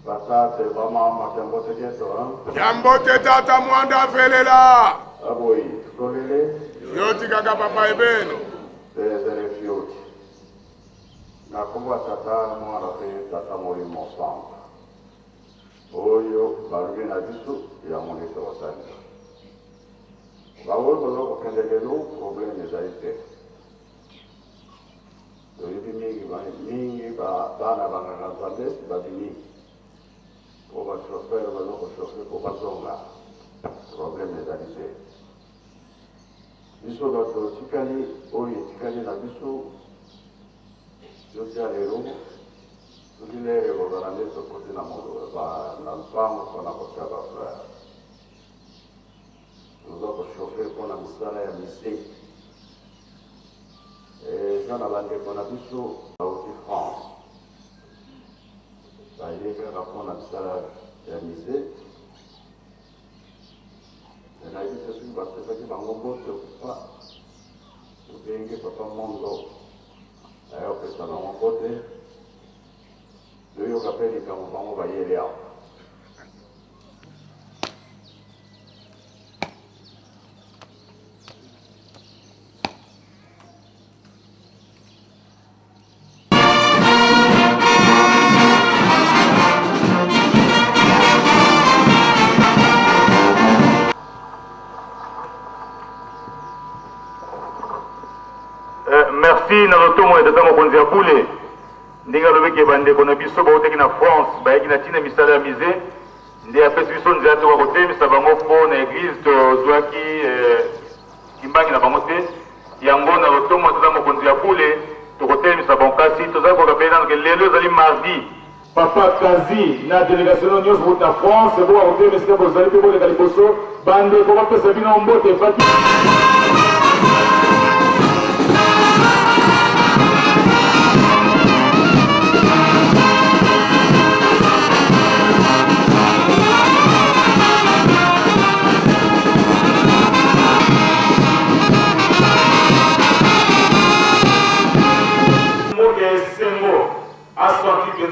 Batate bama makambote keto Jambote tata mwanda felela. Aboyi kolele. Yoti kaka papa ebeno. Tezere fioti. Na kumbwa tata mwana fe tata mori mosamba. Oyo baluge na bisu ya monito wasani. Bawo bolo okendegelo problème zaite. Oyibi mingi bana bangazande babini. Oba chauffeur balo chauffeur ko bazonga. Problème zaite. Biso bato tikali oyo tikali na biso Josialero, Zulere Rogarande Sokote na Modo, na Mpamo Kona Kotaba Frère. Nous avons chauffé pour la Moussala et Missé. Et j'en avais qu'on a vu sur la France. Il y a un rapport à la Moussala et Missé. Et là, il y a une chose qui va se faire. Vous avez un papa Mondo. D'ailleurs, que ça n'a pas côté. Nous avons fait des campagnes, on va y aller. Merci na lotomo ya tata mokonzi ya bule ndinga lobeki bande kona biso baoteki na France bayaki na tina misala ya mize nde apesi biso nzela te kwa kotemisa bango mpo na eglise tozwaki kimbangi na bango te yango na lotomo ya tata mokonzi ya bule tokotelemisa bango kasi tozali kokapeli nanoke lelo ezali mardi papa kazi na délégation nyonso kouti na France boka kotelemisa bozali mpe boleka liboso bandeko bapesa bino mbote fati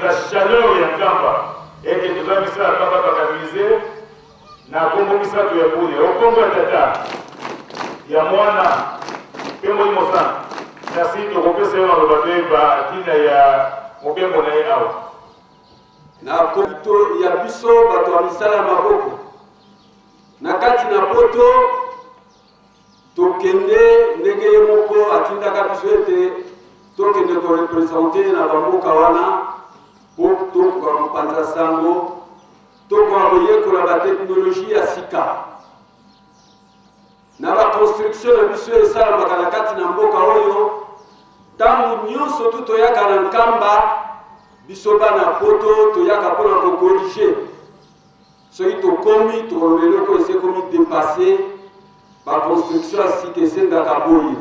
la chaleur ya kamba eke tozwa misala kamba bakamize na kombo misato ya bule okombo ya tata ya mwana mpe molimo sana kasi tokopesa yo maloba mpe batina ya mobembo na ye awa na komito ya biso bato ya misala ya maboko na kati na poto tokende ndenge ye moko atindaka biso ete tokende korepresente na bamboka wana tokoka kopanza sango tokoka koyekola bateknologie ya sika na baconstruction na biso esalamaka na kati na mboka oyo ntango nyonso tu toyaka na nkamba biso bana poto toyaka mpona kokorige soki tokomi toleloko ese komi dépasse baconstruction ya sika esengaka boye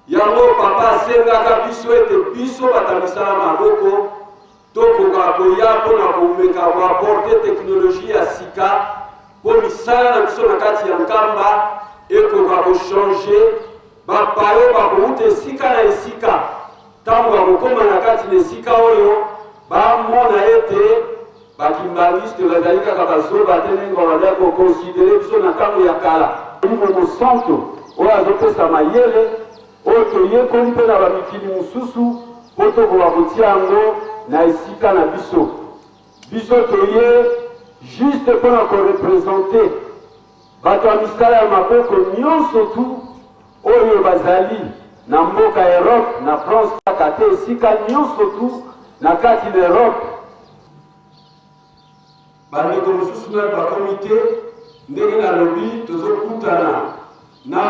yango papa asengaka biso ete biso batamisala maboko tokoka koya mpona komeka koaporte teknologie ya sika mpo misala na biso na kati ya nkamba ekoka kochange bapayo bakouta esika na esika ntango bakokoma na kati na esika oyo bamona ete bakimbaliste bazali kaka bazoba te ndenge bazali kokonsidere biso na ntango ya kala mo mosantu oyo azopesa mayele oyo toyekoli mpe na bamikili mosusu mpo tokoka kotia yango na esika na biso biso toye juste mpona korepresente bato ya misala ya maboko nyonso tu oyo bazali na mboka Europe na France kaka te esika nyonso tu na kati na Europe bandeko mosusu na bakomi te ndenge nalobi tozokutana na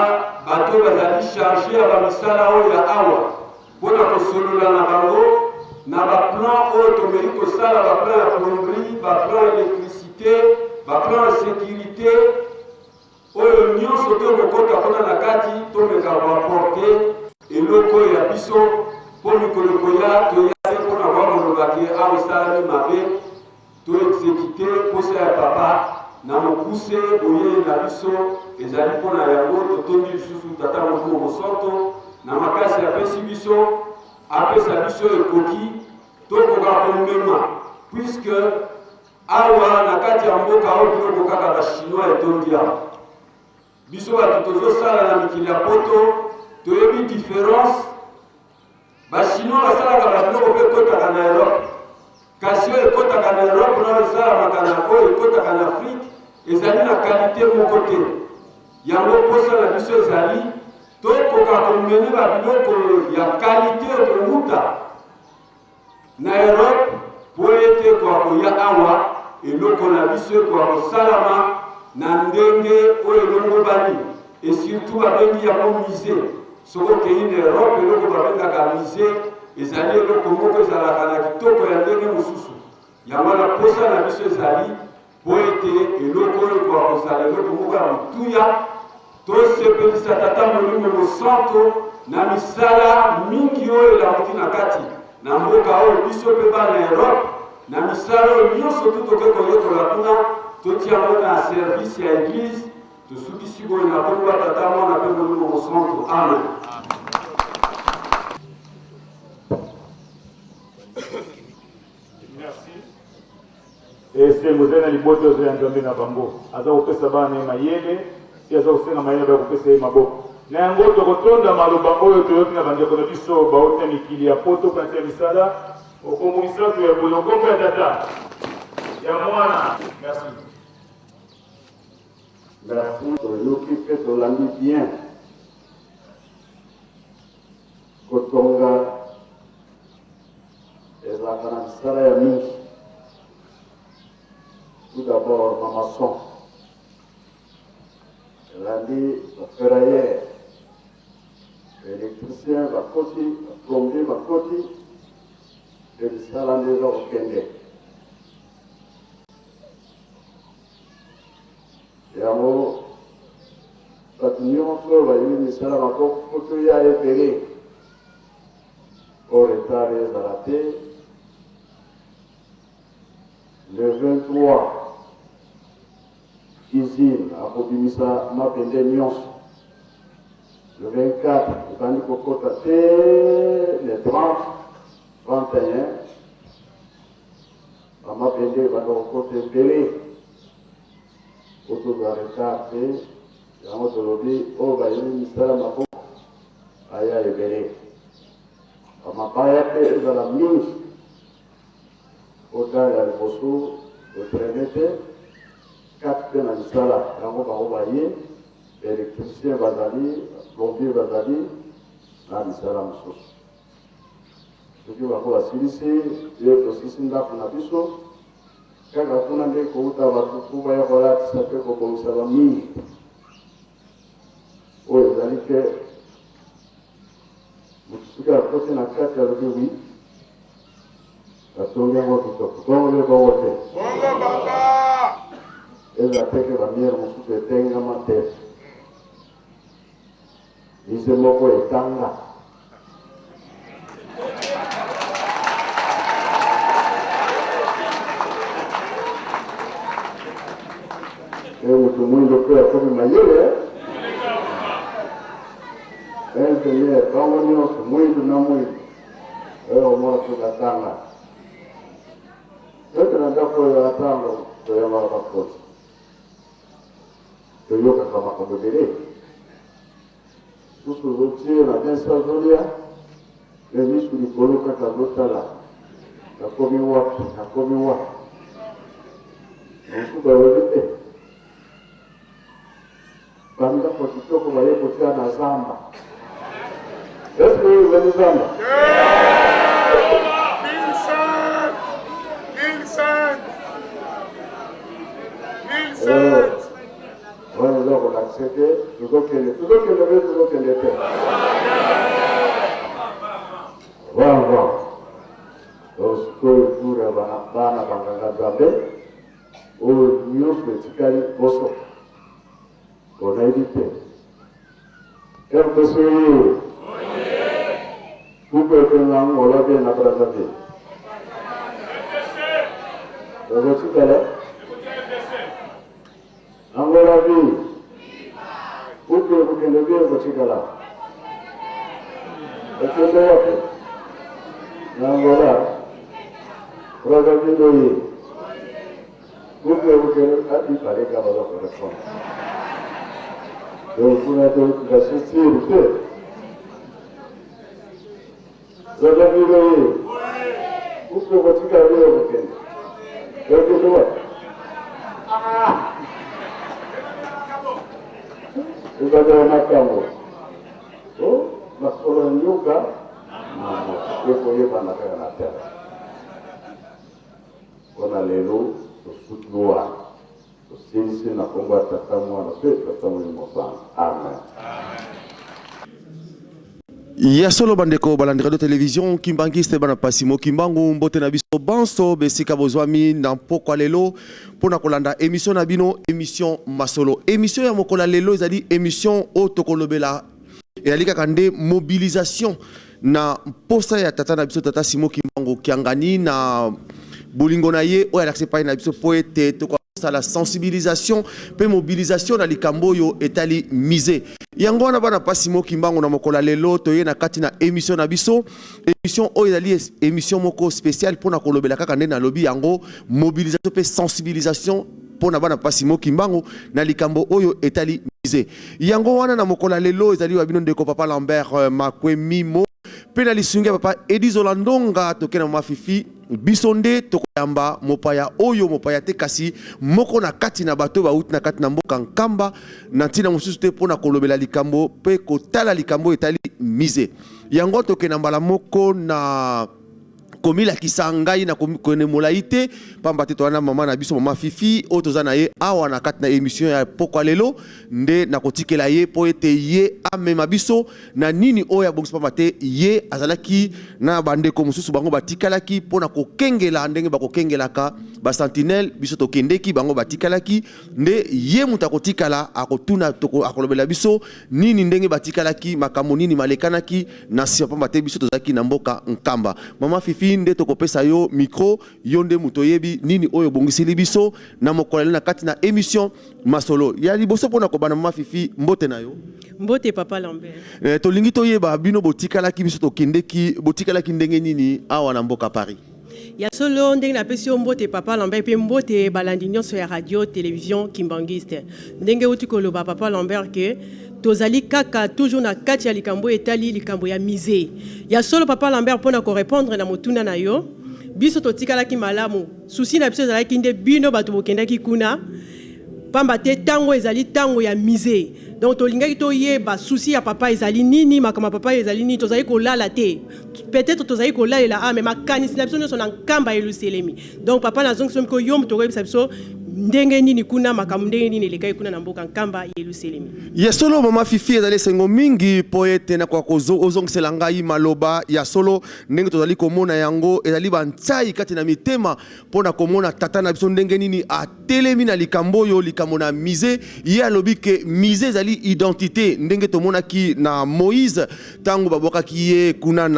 bato bazali charge ya bamisala oyo ya awa mpona kosolola na bango na baplan oyo tomeli kosala baplan ya plomberie baplan ya électricité baplan ya sécurité oyo nyonso tokokota mpona na kati tomeka koaporte eloko oyo ya biso mpo mikolo koya toya te mpona bakolobaki awa esalami mabe toexekite posa ya papa na mokuse boye na biso ezali mpona yango totondi lisusu tata moko mosoto na makasi apesi biso apesa biso ekoki tokoka komema puisque awa na kati ya mboka oyo biloko kaka bachinois etondi awa biso bato tozosala na mikili ya poto toyebi différence. Bachinois basalaka babiloko mpe ekotaka na Europe, kasi oyo ekotaka na Europe na esalamaka na oyo ekotaka na Afrique ezali na kalite moko te. Yango mposa na biso ezali tokoka komene babiloko ya kalite okouta na Europe po ete koya awa eloko na biso ekoka kosalama na ndenge oyo elongobani, et surtout babengi yango musée. Soko kei na Europe eloko babengaka musée ezali eloko moko ezalaka na kitoko ya ndenge mosusu. Yango na posa na biso ezali po ete eloko oyo ekoka kozala eloko moko ya motuya tosepelisa tata molimo mosantu na misala mingi oyo elamuki na kati na mboka oyo biso mpe bana Europe, na misala oyo nyonso tutoke koyekola kuna totiango na service ya église tosukisi boye na kombo tata mwana mpe molimo mosantu. Amen. Ese muzena liboto zo ya ndombe na bango aza kopesa bana mayele aza kosenga mayele ya kopesa ye maboko na yango tokotonda maloba oyo toyoki na bandeko na biso bauta mikili ya poto kati ya misala okombo misato ya boye okombo ya tata ya mwana. Merci. Merci. Toyoki mpe tolandi bien kotonga ezalaka na misala ya mingi. Tout d'abord, ma maçon. Elle a dit, la ferraillère, l'électricien, la côte, la plombier, la côte, et le salandais au Kenya. Et à moi, cette union, va y aller, ça va faut qu'il y ait épéré. Au retard, les arrêtés. Le 23, usine à Bobimisa Mapende Nyonso. Le 24, Tani Kokota le 30, 31, à Mapende Kokota Péré. Autour de la recarte, il y a un autre lobby, au Bayou Misala Mako, Aya et Béré. À Mapaya, il y a la mine. Autant il y a le Bosso, le Trénété, 4 peines à l'Isala, Yango Barobaye, l'électricien Bazali, plombier Bazali, dans l'Isala Moussous. Ce qui va pour la Silice, il y a aussi Sinda Punabiso, quand la Punande Kouta va trouver un voilà qui s'appelle comme ça va mis. Oui, c'est-à-dire que, vous savez, à côté de la carte, il y a le oui. Katonga moto kutonga bote Bongo baba eza teke bamiere mosusu etengama te ise moko etanga mutu mwindo mpe akomi mayele engineer bango nyonso mwindo na mwindo oyo omona tukatanga yote nataka ya tango ya mara bakoti yoka kama kobebele susu zotie na densa zolia le misu likoloka kazotala nakomi wapi nosuka webete banda kwa kitoko baye kotia na zamba eske wezi zamba Voilà, donc on a accepté, tout ce qu'elle était. Voilà. Donc, ce que nous avons fait, nous avons on a évité. Quel que soit vous pouvez faire un on l'a bien apprécié. Vous voyez là? Angola vie. Vous pouvez le bien votre là. Et que Angola. Ragabidoye. Vous il fallait qu'à vous répondre. Donc, vous avez la sincérité. Ragabidoye. Vous pouvez vous dire à vous. Ragabidoye. Vous avez un macabre. Oh, ma colonne yoga. Vous pouvez pas la terre. Kona lelo tusutluwa tusisi na komba tatamwa na pe tatamwa mosana. Amen. Ya solo bandeko balandi radio télévision kimbangiste bana pasimo kimbangu mbote na biso banso besika bozwami na pokwa lelo pona kolanda émission na bino émission masolo émission ya mokola lelo ezali émission otokolobela ezali kande mobilisation na posa ya tata na biso tata Simo Kimbangu kiangani na bolingo na ye oyo alakisi epai na biso po ete tokosala sensibilisation pe mobilisation na likambo oyo etali mise yango wana bana pa Simo Kimbangu na mokola lelo toye na kati na émission na biso émission oyo ezali émission moko spéciale mpona kolobela kaka nde na lobi yango mobilisation pe sensibilisation pona bana pa Simo Kimbangu na likambo oyo etali mise yango wana na mokola lelo ezali wa bino ndeko papa Lambert Makwe Mimo pe na lisungia papa Edizola Ndonga tokena mafifi bisonde tokoyamba mopaya oyo mopaya te kasi moko na kati na bato ba uti na kati na mboka nkamba na ntina mosusu te pona kolobela likambo pe kotala likambo etali mise yango tokena mbala moko na komila kisangai na kone molaite pamba te toana mama na biso mama Fifi otozana ye awa na kati na émission ya pokwa lelo nde na kotikela ye po ete ye amema biso na nini oya bongisi pamba te ye azalaki na bandeko mosusu bango batikalaki pona kokengela ndenge bakokengelaka ba sentinelle biso tokendeki bango batikalaki nde ye muta kotikala akotuna akolobela biso nini ndenge batikalaki makambo nini malekanaki na sia pamba te biso tozalaki na mboka nkamba mama Fifi nde tokopesa yo micro yonde mutoyebi nini oyo bongisili biso na mokolele na kati na émission masolo ya liboso pona kobana mama Fifi mbote na yo mbote papa Lambert tolingi toyeba bino botikalaki biso tokendeki botikalaki ndenge nini awa na mboka Paris ya solo ndenge na pesi mbote papa Lambert pe mbote balandi nyonso ya radio télévision kimbangiste ndenge uti koloba papa Lambert ke tozali kaka toujours na kati ya likambo etali likambo ya mise ya solo papa Lambert pona ko répondre na motuna na yo biso totikalaki malamu susi na biso ezalaki nde bino bato bokendaki kuna pamba te tango ezali tango ya mise donc tolingaki toyeba susi ya papa ezali nini makama papa ezali nini tozali kolala te peut-être tozali kolalela mais makanisi na biso nyonso na nkamba eluselemi donc papa nazongi somi ko yo moto koyebisa biso ndenge nini kuna makambo ndenge nini elekai kuna na mboka nkamba yeluselemi ya solo mama Fifi ezali sengo mingi po ete na kwa ozongisela ngai maloba ya solo ndenge tozali komona yango ezali bantsai kati na mitema mpona komona tata na biso ndenge nini atelemi na likambo oyo likambo na mise ye alobi ke mise ezali identité ndenge tomonaki na Moïse tango babwakaki ye kuna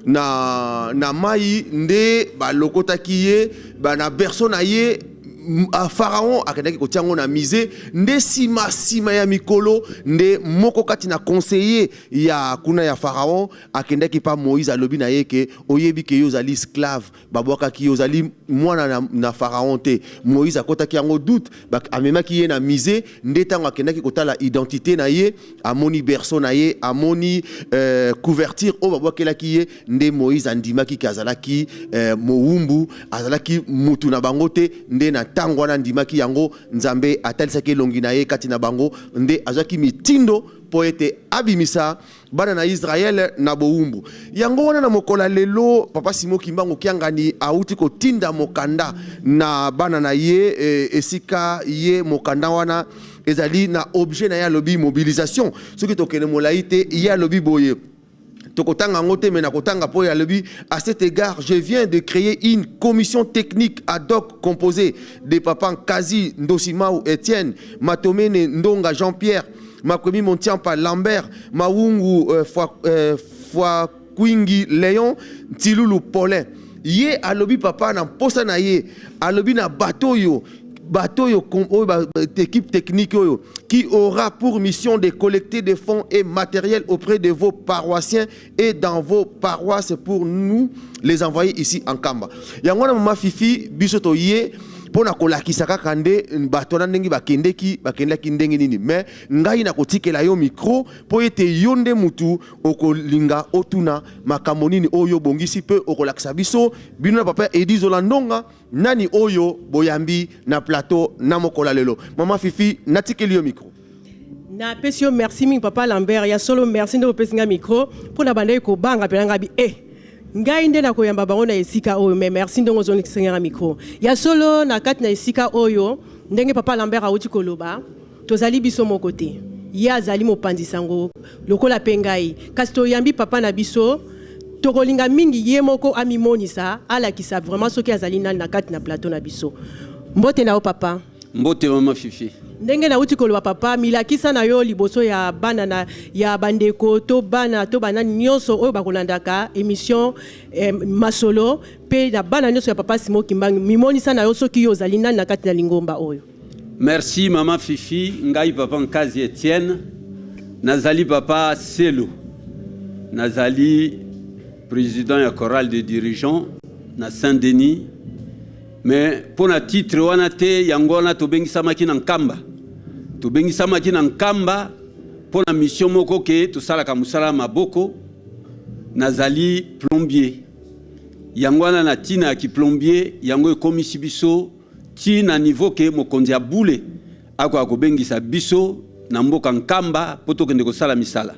na mai nde balokotaki ye na berceau na ye Pharaon akendaki kotiango na mise nde sima ya mikolo nde moko kati na conseiller ya kuna ya Pharaon akendaki pa Moïse alobi na ye ke oyebi ke yo zali esclave babwakaki yo zali mwana na Pharaon te Moïse akotaki yango doute amemaki ye na mise nde tango akendaki kotala identité na ye amoni berceau na ye amoni couverture o babwakelaki ye nde Moïse andimaki ke azalaki mowumbu azalaki mutu na bango te nde na tango wana ndimaki yango nzambe atalisaki elongi na ye kati na bango nde azwaki mitindo po ete abimisa bana na Israel na bowumbu yango wana na mokola lelo papa Simo Kimbangu kiangani auti kotinda mokanda na bana na ye esika ye mokanda wana ezali na objet na ya lobi mobilisation soki tokene molaite ya lobi boye tokotanga ngote mena kotanga po ya lobi à cet égard je viens de créer une commission technique ad hoc composée de papa Kazi Ndosimau Etienne Matomene Ndonga Jean-Pierre Makwemi Montiampa Lambert Mawungu Kwingi Léon Tilulu Paulin ye alobi papa na posa na ye alobi na bateau yo bateau équipe technique qui aura pour mission de collecter des fonds et matériel auprès de vos paroissiens et dans vos paroisses pour nous les envoyer ici en Kamba. Yangwana mama Fifi bisoto ye pona kolakisaka kande bato na ndenge bakendaki ndenge nini mais ngai na kotikela yo micro po ete yonde mutu okolinga otuna makambo nini oyo bongisi pe okolakisa biso bino na papa Edi Zolandonga nani oyo boyambi na plateau na mokola lelo. Mama Fifi natikeli yo micro. Na pesio merci mi papa Lambert ya solo merci ndo pesinga micro pona bande ko banga pelanga bi ngai nde na koyamba bango na esika oyo mais merci ndongo zoni kisengera micro ya solo na kati na esika oyo ndenge papa Lambert auti koloba tozali biso moko te ya azali mopandi sango lokola pengai kasi toyambi papa na biso tokolinga mingi ye moko amimonisa alakisa vraiment soki azali na kati na plateau na biso mbote na o papa mbote mama Fifi ndenge na uti koloba papa milakisa na yo liboso ya bana na ya bandeko to bana nyonso oyo bakolandaka émission masolo pe na bana nyonso ya papa Simon Kimbangu mimonisa na yo soki yo zali na kati na lingomba oyo. Merci mama Fifi ngai papa Nkazi Etienne nazali papa Selo nazali président ya chorale de dirigeants na Saint-Denis mais pour na titre wana te yangona to bengisamaki na Nkamba to bengisamaki na Nkamba pour na mission moko ke to salaka musala maboko nazali plombier yangwana na tina ki plombier yango ekomisi biso tina niveau ke mokonzi ya bule ako bengisa biso na mboka Nkamba poto kende ko sala misala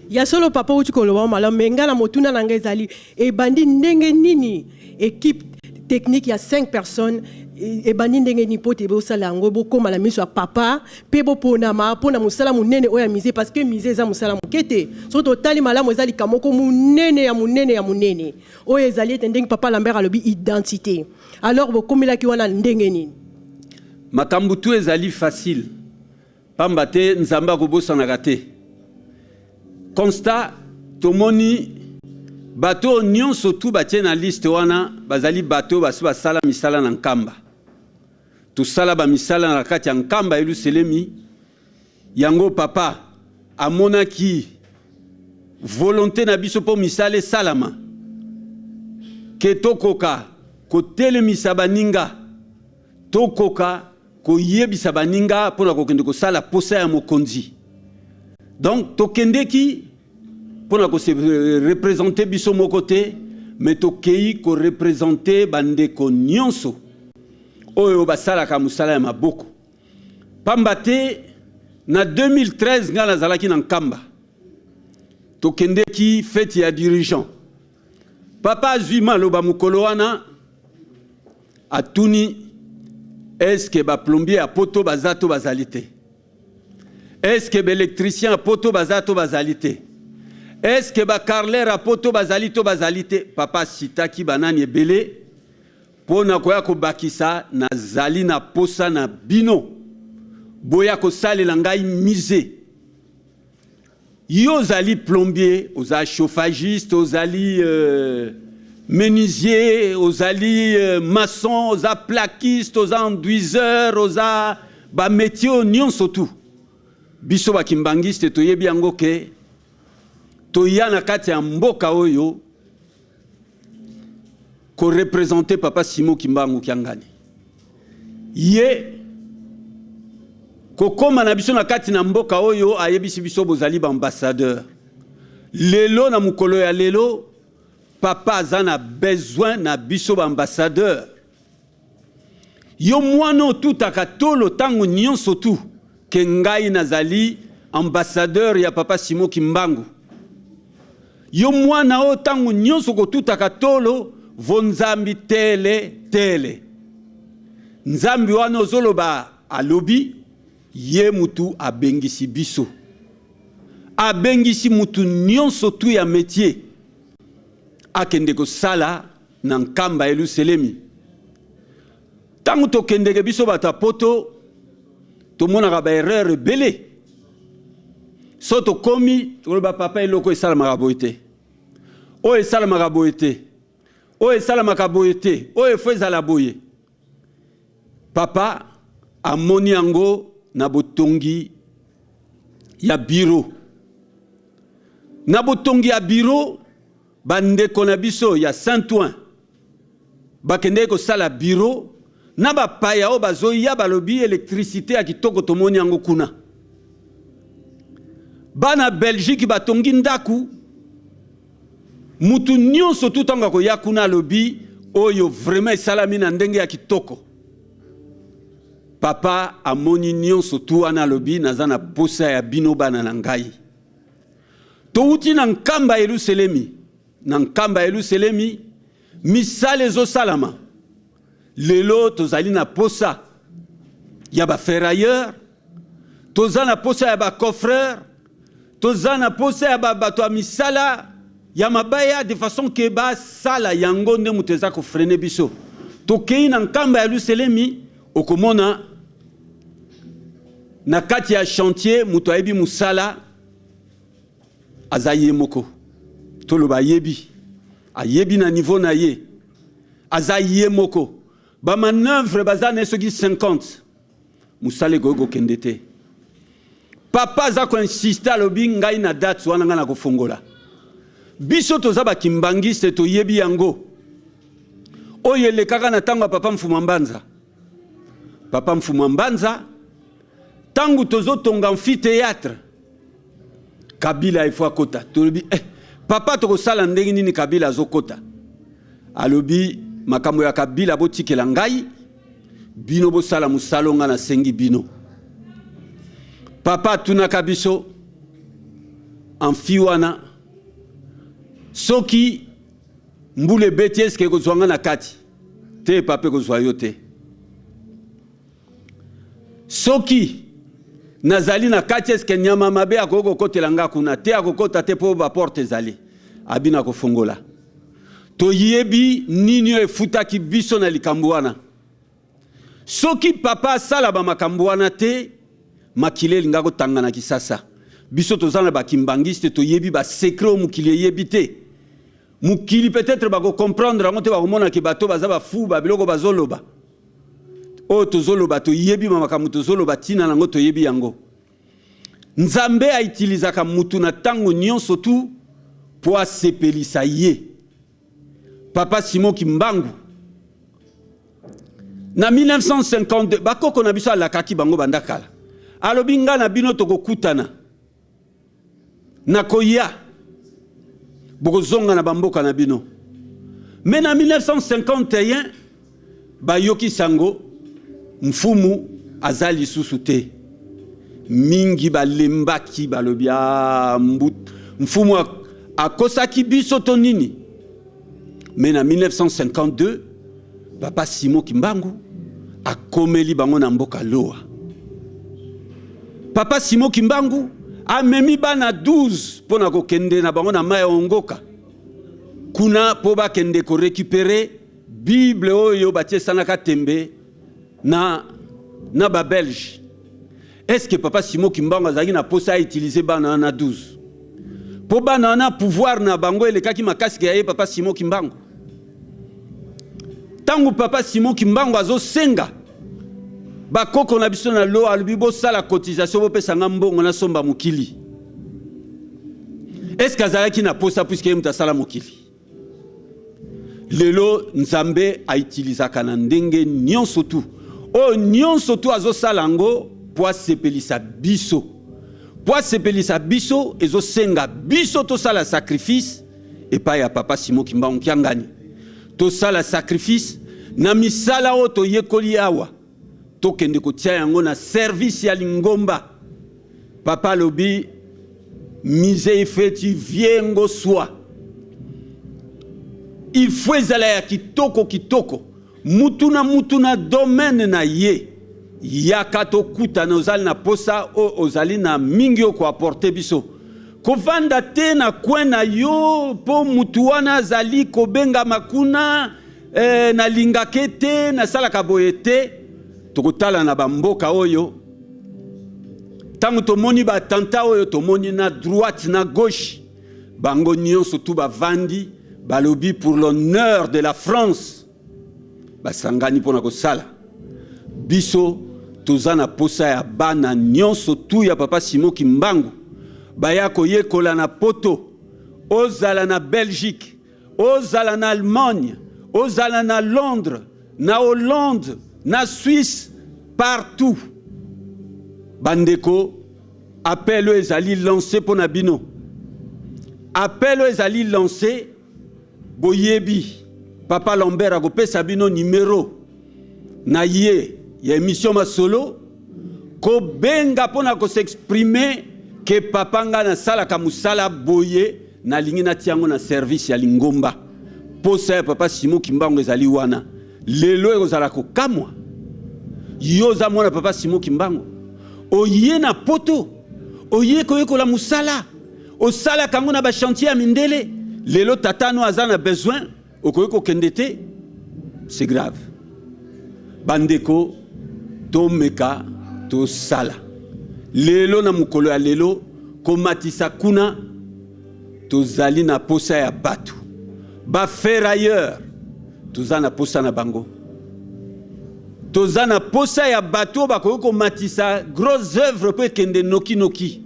ya solo papa uti koloba mala menga na motuna na ngezali e bandi ndenge nini équipe technique, il y a 5 personnes et bandi ndenge ni pote bo sala ngo bo koma la miso papa pe bo pona musala munene oya mise parce que mise za musala mukete so totali malamu ezali kamoko munene ya munene oya ezali ndenge papa Lambert alobi identité alors bo komela ki wana ndenge nini makambu tu ezali facile pamba te nzamba ko bosana te constat tomoni bateau nyonso tu batie na liste wana bazali bateau basi basala misala na Nkamba to sala ba misala na kati ya Nkamba Yelusalemi yango papa amonaki volonté na biso po misale salama ke tokoka ko telemisa baninga tokoka ko yebisa baninga pona ko kende ko sala posa ya mokonzi donc tokendeki pour se représenter biso mokote mais tokei ko représenter bandeko nyonso oyo basala ka musala ya maboko pambate na 2013 ngala zalaki na Nkamba tokendeki fête ya dirigeant papa Zuma loba mukolo wana atuni est-ce que ba plombier a poto bazato bazalité est-ce que ba électricien a poto bazato bazalité est-ce que ba carreleur a poto bazalité papa sitaki banani ebele pona koya ko bakisa na zali na posa na bino boya ko salela ngai musée yo zali plombier oza chauffagiste ozali menuisier ozali maçon oza plaquiste oza enduiseur oza ba métier nyonso tu biso ba kimbangiste toyebi yango ke toya na kati ya mboka oyo ko représenter papa Simon Kimbangu Kiangani ye ko koma na biso na kati na mboka oyo ayebisi biso bozali ba ambassadeur lelo na mukolo ya lelo papa azana besoin na biso ba ambassadeur yo mwano tutaka tolo tango nyonso tu ke ngai nazali ambassadeur ya papa Simon Kimbangu yo mwana o tango nyonso ko tutaka tolo vonzambi tele nzambi wana ozoloba alobi ye mutu abengisi biso abengisi mutu nyonso tu ya métier akende ko sala na Nkamba Yelusalemi tango tokendeke biso bata poto tomona ba erreur belé soto komi toloba papa eloko esala makaboite o esala makaboite o esala makaboite o efo ezala boye papa amoni yango na botongi ya bureau. Na botongi ya bureau, bandeko na biso ya Saint-Ouen, bakende ko sala bureau, na bapaya o bazoya balobi électricité ya kitoko tomoni yango kuna. Bana Belgique batongi ndaku, mutu nyonso tutanga ko ya kuna lobi, oyo vraiment salami na ndenge ya kitoko. Papa amoni nyonso tu ana lobi nazana posa ya bino bana na ngai. Touti na nkamba Yerusalemi, na nkamba Yerusalemi, misale zo salama. Lelo tozali na posa ya ba ferrailleur, tozana posa ya ba coffreur, tozana posa ya ba bato ya misala ya mabaya de façon que ba sala yango nde muteza ko freiner biso. Tokei na nkamba Yerusalemi okomona na kati ya chantier muto ayebi musala azaye moko toloba yebi ayebi na niveau na ye azaye moko ba manœuvre bazane soki 50 musale gogo kendete papa za ko insista lobi ngai na date wana ngana ko fongola biso toza ba kimbangiste to yebi yango oyele kaka na tanga papa mfuma mbanza tangu tozo tonga amphithéâtre Kabila ifwa kota tolobi papa toko sala ndenge nini Kabila azokota alobi makambo ya Kabila botikela ngai bino bo sala musalonga na sengi bino papa tuna kabiso amfiwana soki mbule BTS ke kozwanga na kati te papa kozwa yo te soki nazali na kati eske nyama mabe akoko kotela nga kuna te akokota te po ba porte zali abina ko fongola to yebi nini efutaki biso na likambo wana soki papa sala ba makambo wana te makile linga ko tangana kisasa biso tozana ba kimbangiste to yebi ba secret mukili yebi te mukili peut-être ba ko comprendre ngote ba komona ki bato baza ba fu ba biloko bazoloba o tozoloba to yebi makambo tozoloba tina nango to yebi yango nzambe a utilizaka mutu na tango nyonso tu po asepelisa ye papa Simon Kimbangu na 1952 bakoko na biso alakaki bango bandakala alobi nga na bino tokokutana na koya bokozonga na bamboka na bino mais na 1951 bayoki sango mfumu azali susu te mingi balembaki balobia mfumu akosaki biso to nini mais na 1952 papa Simon Kimbangu akomeli bango na mboka loa papa Simon Kimbangu amemi bana 12 pona ko kende na bango na maya ongoka kuna po ba kende ko récupérer bible oyo batie sanaka tembe na ba Belge. Est-ce que papa Simon Kimbangu azaki na posa utiliser bana na 12 po bana na pouvoir na bango elekaki makasi ya papa Simon Kimbangu tangu papa Simon Kimbangu azosenga bakoko na biso na lo alubi bo sala cotisation bo pesa ngambongo na somba mukili est-ce que azalaki na posa puisque muta sala mukili lelo nzambe a utilizaka na ndenge nyonso tu o nyonso tu azosala ngo po asepelisa biso ezosenga biso tosala sacrifice epai ya papa Simon Kimbangu kiangani tosala sacrifice na misala o toyekoli awa tokende kotia yango na service ya lingomba papa lobi mise ifeti viengo soi il faut ezala ya kitoko mutuna domaine na ye yaka tokuta na ozali na posa o ozali na mingi o ko apporter biso kovanda te na kwena yo po mutu wana azali kobenga makuna na lingake te na sala kaboye te tokotala na bamboka oyo tango tomoni ba tanta oyo tomoni na droite na gauche bango nyonso tu bavandi balobi pour l'honneur de la France basangani pona ko sala biso tozana posa ya bana nyonso tu ya papa Simon Kimbangu baya koyekola na poto ozala na Belgique ozala na Allemagne ozala na Londres na Hollande na Suisse partout bandeko appel ezali lancé pour Nabino appel ezali lancé boyebi papa Lambert a kopesa bino numéro na ye ya émission masolo ko benga pona ko s'exprimer que papa nga na sala kamusala boye na lingi na tiango na service ya lingomba posa ya papa Simon Kimbangu ezali wana lelo ekozala ko kamwa yoza mwana papa Simon Kimbangu oye na poto oye koyekola musala osala kango na ba chantier ya mindele lelo tatano azana besoin okoyeko kendete c'est grave bandeko to meka to sala lelo na mukolo ya lelo komatisa kuna tozali na posa ya batu ba ferrailleur tozana posa na bango tozana posa ya batu bakoyeko matisa gros œuvre po kende noki noki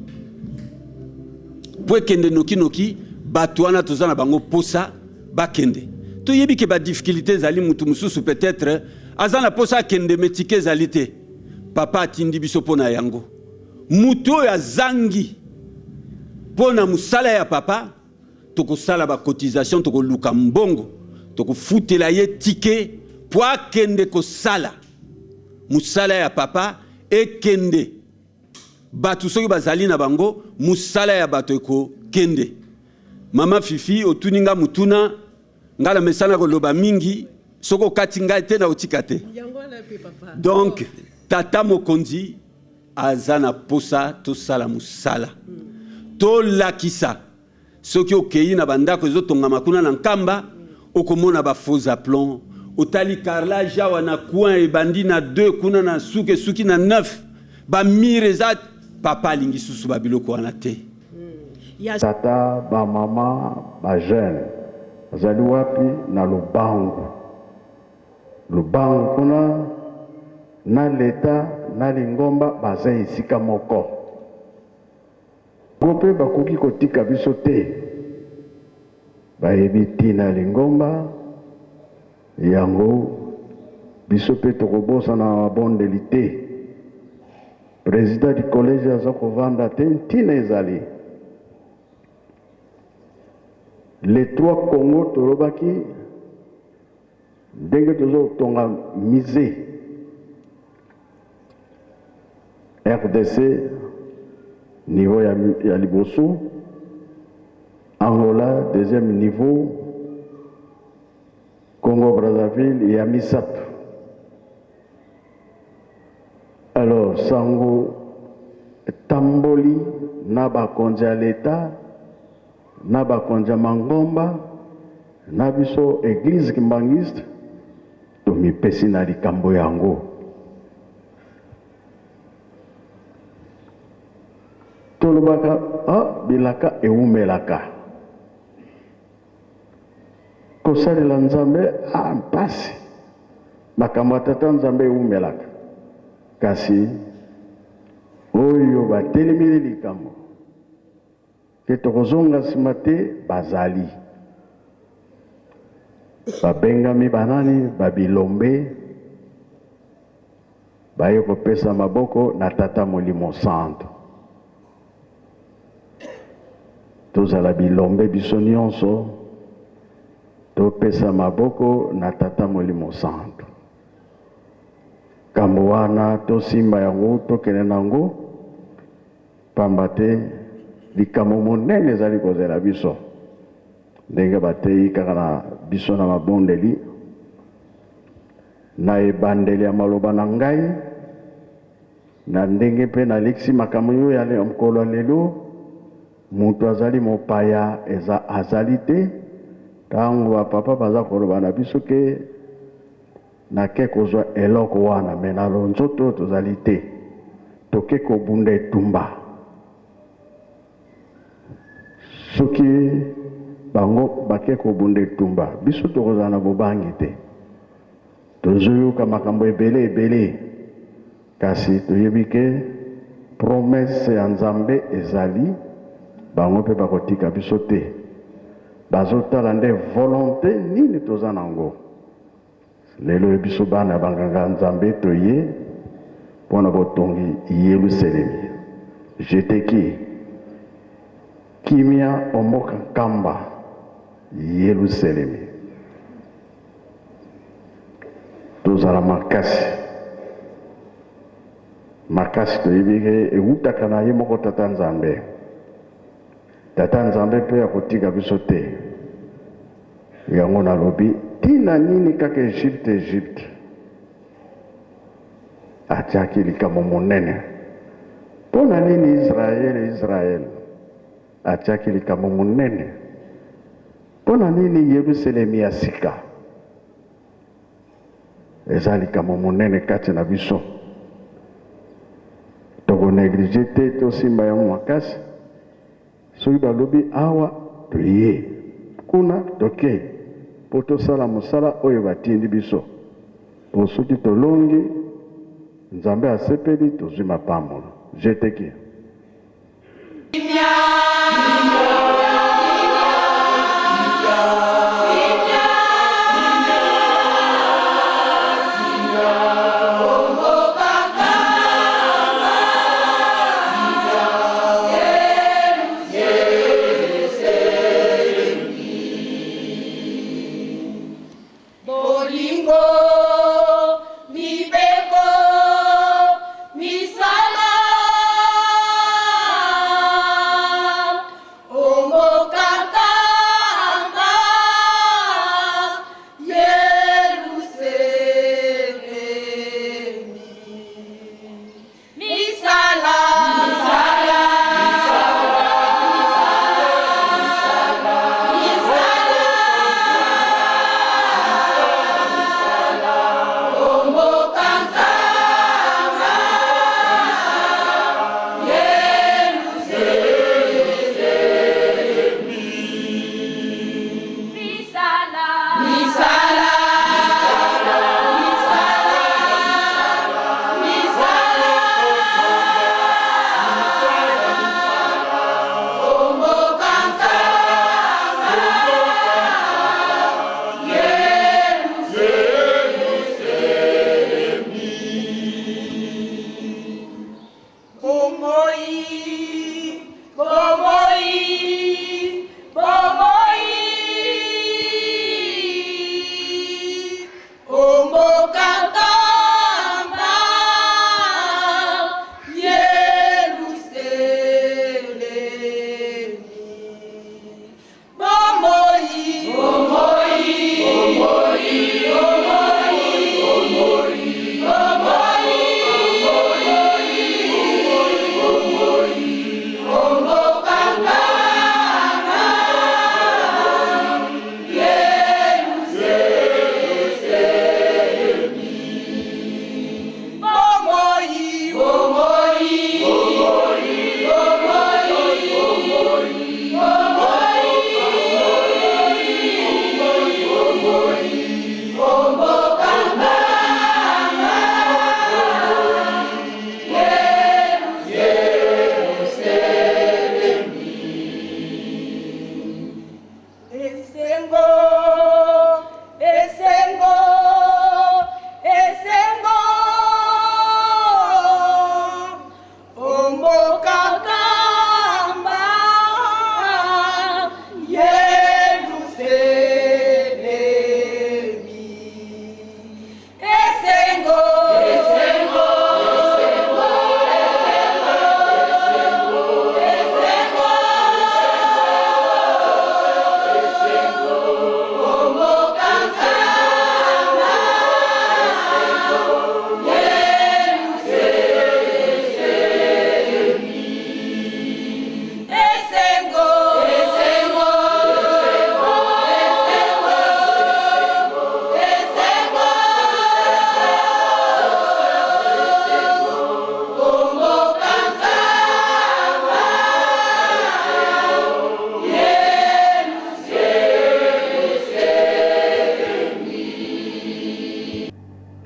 po kende noki noki batu wana tozana bango posa bakende to yebi ke ba difficulté zali mutu mususu peut-être azana posa kende metike zalite papa atindi biso pona yango mutu ya zangi pona musala ya papa toko sala ba cotisation toko luka mbongo toko futela ye tike po kende ko sala musala ya papa e kende batu soki bazali na bango musala ya bato eko kende mama Fifi otuninga mutuna ngala mesana ko loba mingi soko katinga te na otikate donc tata mokonzi azana posa to sala musala to lakisa soki okei na bandako ezotonga makuna na nkamba okomona ba faux aplomb otali carrelage awa na coin ebandi na 2 kuna na suki na 9 ba mireza papa lingi susu ba biloko wana te tata ba mama ba jeune azali wapi na Lubangu kuna na leta na lingomba baza esika moko gope bakoki kotika biso te bayebi tina lingomba yango biso pe tokobosa na mabondeli te président du collège aza kovanda te ntina ezali les 3 Congo tolobaki ndenge tozotonga musée RDC niveau ya liboso Angola deuxième niveau Congo Brazzaville et à Misap. Alors sango tamboli na bakonzi ya leta na bakonzi ya mangomba na biso église kimbangiste tomipesi na likambo yango tolobaka bilaka eumelaka kosalela nzambe mpasi makambo ya tata nzambe eumelaka kasi oyo batelemeli likambo ke tokozonga nsima te bazali babengami banani babilombe baye kopesa maboko na tata molimo santo tozala bilombe biso nyonso topesa maboko na tata molimo santo kambo wana tosimba yango tokende nango pamba te likambo monene ezali kozela biso ndenge batei kaka na biso na mabondeli na ebandeli ya maloba na ngai na ndenge mpe nalekisi makambo oyo ya mokolo lelo mutu azali mopaya azali te ntango bapapa baza koloba na biso ke nake kozwa eloko wana me na lonzoto tozali te toke kobunda etumba soki bango bake kobunda etumba biso tokozala na bobangi te tozoyoka makambo ebele kasi toyebi ke promesse ya Nzambe ezali bango mpe bakotika biso te bazotala nde volonté nini toza nango lelo biso bana banganga Nzambe toye mpona botongi Yerusalemi jeteki kimia omoka nkamba Yerusalemi tozala makasi toyebi ke ewutaka na ye moko tata Nzambe mpe akotika biso te yango nalobi tina nini kaka Egypte atiaki likambo monene mpona nini Israel atiaki likambo monene mpona nini Yerusalemi ya sika eza likambo monene kati na biso tokoneglige te tosimba yango makasi soki balobi awa toye kuna toke mpo tosala mosala oyo batindi biso po soki tolongi Nzambe asepeli tozwi mapambolo jeteki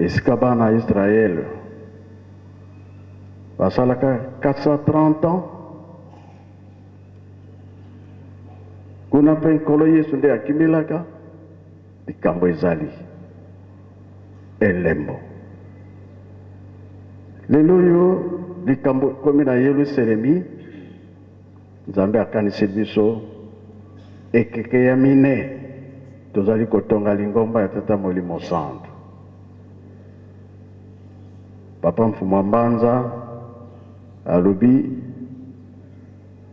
esika bana Israel basalaka 430 ans kuna mpe nkolo yesu nde akimelaka likambo ezali elembo lelo oyo likambo komi na yerusalemi nzambe akanisi biso ekeke ya mine tozali kotonga lingomba ya tata molimo santu papa mfumu mbanza alobi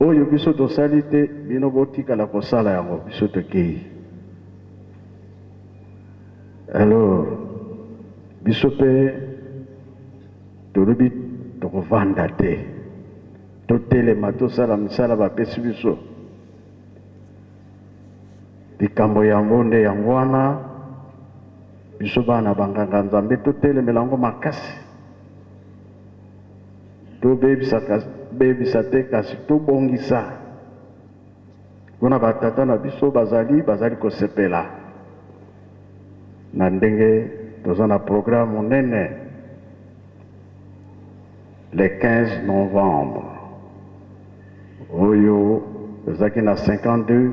oyo biso tosali te bino botikala kosala yango biso tokei alors biso mpe tolobi tokovanda te totelema tosala misala bapesi biso likambo yango nde yango wana biso bana banganga nzambe totelemela yango makasi tobebisa te kasi tobongisa mpona batata na biso bazali kosepela na ndenge toza na programme monene le 15 novembre oyo ezalaki na 52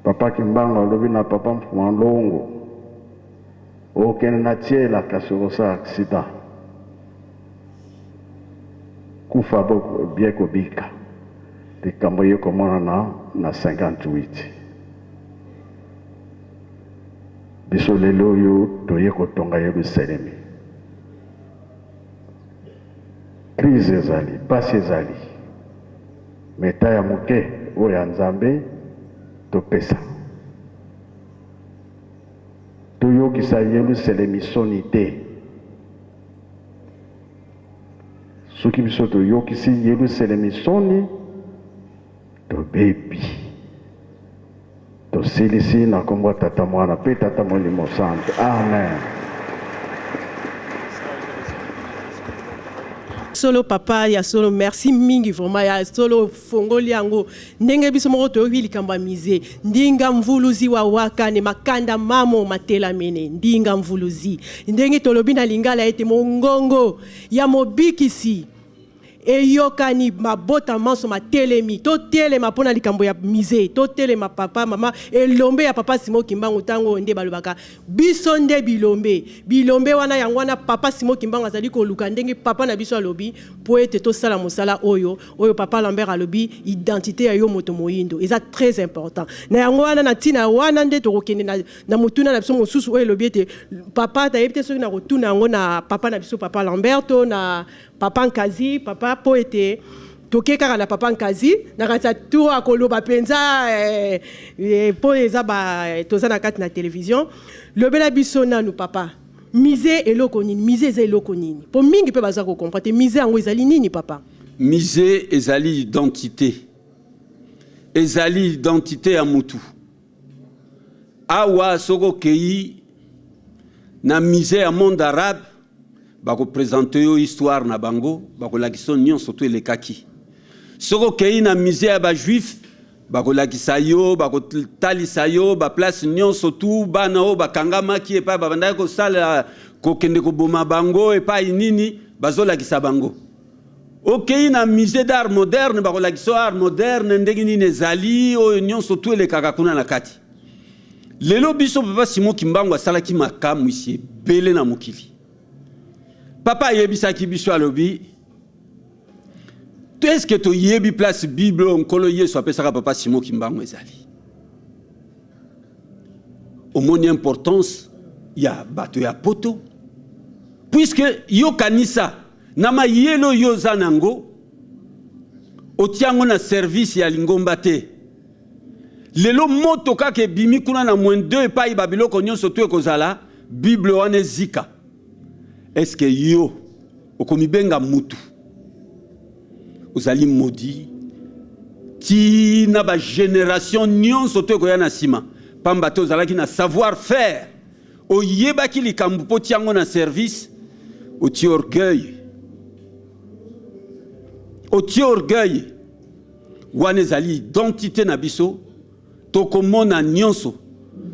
papa Kimbangu alobi na papa Mfumu Longo okende na tiela kasi okosala accident kufa bien kobika likambo ye komona na 58 biso lelo oyo toye kotonga Yerusalemi crise ezali pasi ezali meta ya moke oyo ya nzambe topesa toyokisa Yerusalemi soni te soki biso toyokisi Yerusalemi soni tobebi tosilisi na kombo ya tata mwana mpe tata molimo santu amen. Solo papa ya solo merci mingi vraiment ya solo fongoli yango ndenge biso moko toyoki likambo ya mize ndinga mvuluzi wa wakane makanda mamo matela mene ndinga mvuluzi ndenge tolobi na lingala ete mongongo ya mobikisi eyokani mabota manso matelemi to telema pona likambo ya mize to telema papa mama elombe ya papa Simon Kimbangu tango nde balobaka biso nde bilombe wana yango wana papa Simon Kimbangu azali koluka ndenge papa na biso alobi po ete to sala mosala oyo papa Lambert alobi identité ya yo moto moyindo eza très important na yango wana na tina wana nde to kokende na mutuna na biso mosusu oyo lobi ete papa tayebite soki na kotuna yango na papa na biso papa Lambert to na papa Nkazi papa po ete toke kaka na papa Nkazi na kati to akoloba penza po eza ba toza na kati na télévision lobela biso nanu papa mise eloko nini mise eza eloko nini po mingi pe baza ko comprendre mise yango ezali nini papa mise ezali identité ya mutu awa soko kei na mise ya monde arabe bako présenter yo histoire na bango bako lakisa nyonso to elekaki soko kei na mise ya ba juif bako lakisa yo bako talisa yo ba place nyonso tu bana o bakangama ki epa babanda ko sala ko kende ko boma bango epa inini bazo lakisa bango okei na mise d'art moderne bako lakisa art moderne ndenge nini ezali o nyonso tu elekaka kuna na kati lelo biso papa Simon Kimbangu asala ki makamu ici belé na mokili papa yebisaki biso alobi est-ce que to yebi place Bible onkolo Yesu apesaka papa Simon Kimbangu ezali omoni importance ya bato ya poto puisque yo kanisa na mayelo yo zanango otiango na service ya lingomba te lelo moto kake bimi kuna na -2 epai babiloko nyonso tu ekozala Bible wana zika. Est-ce que yo okomibenga mutu ozali maudit ti na ba génération nyonso to koya na sima pamba to ozalaki na savoir faire oyebaki likambo po tiango na service oti orgueil wana ezali identité na biso tokomona nyonso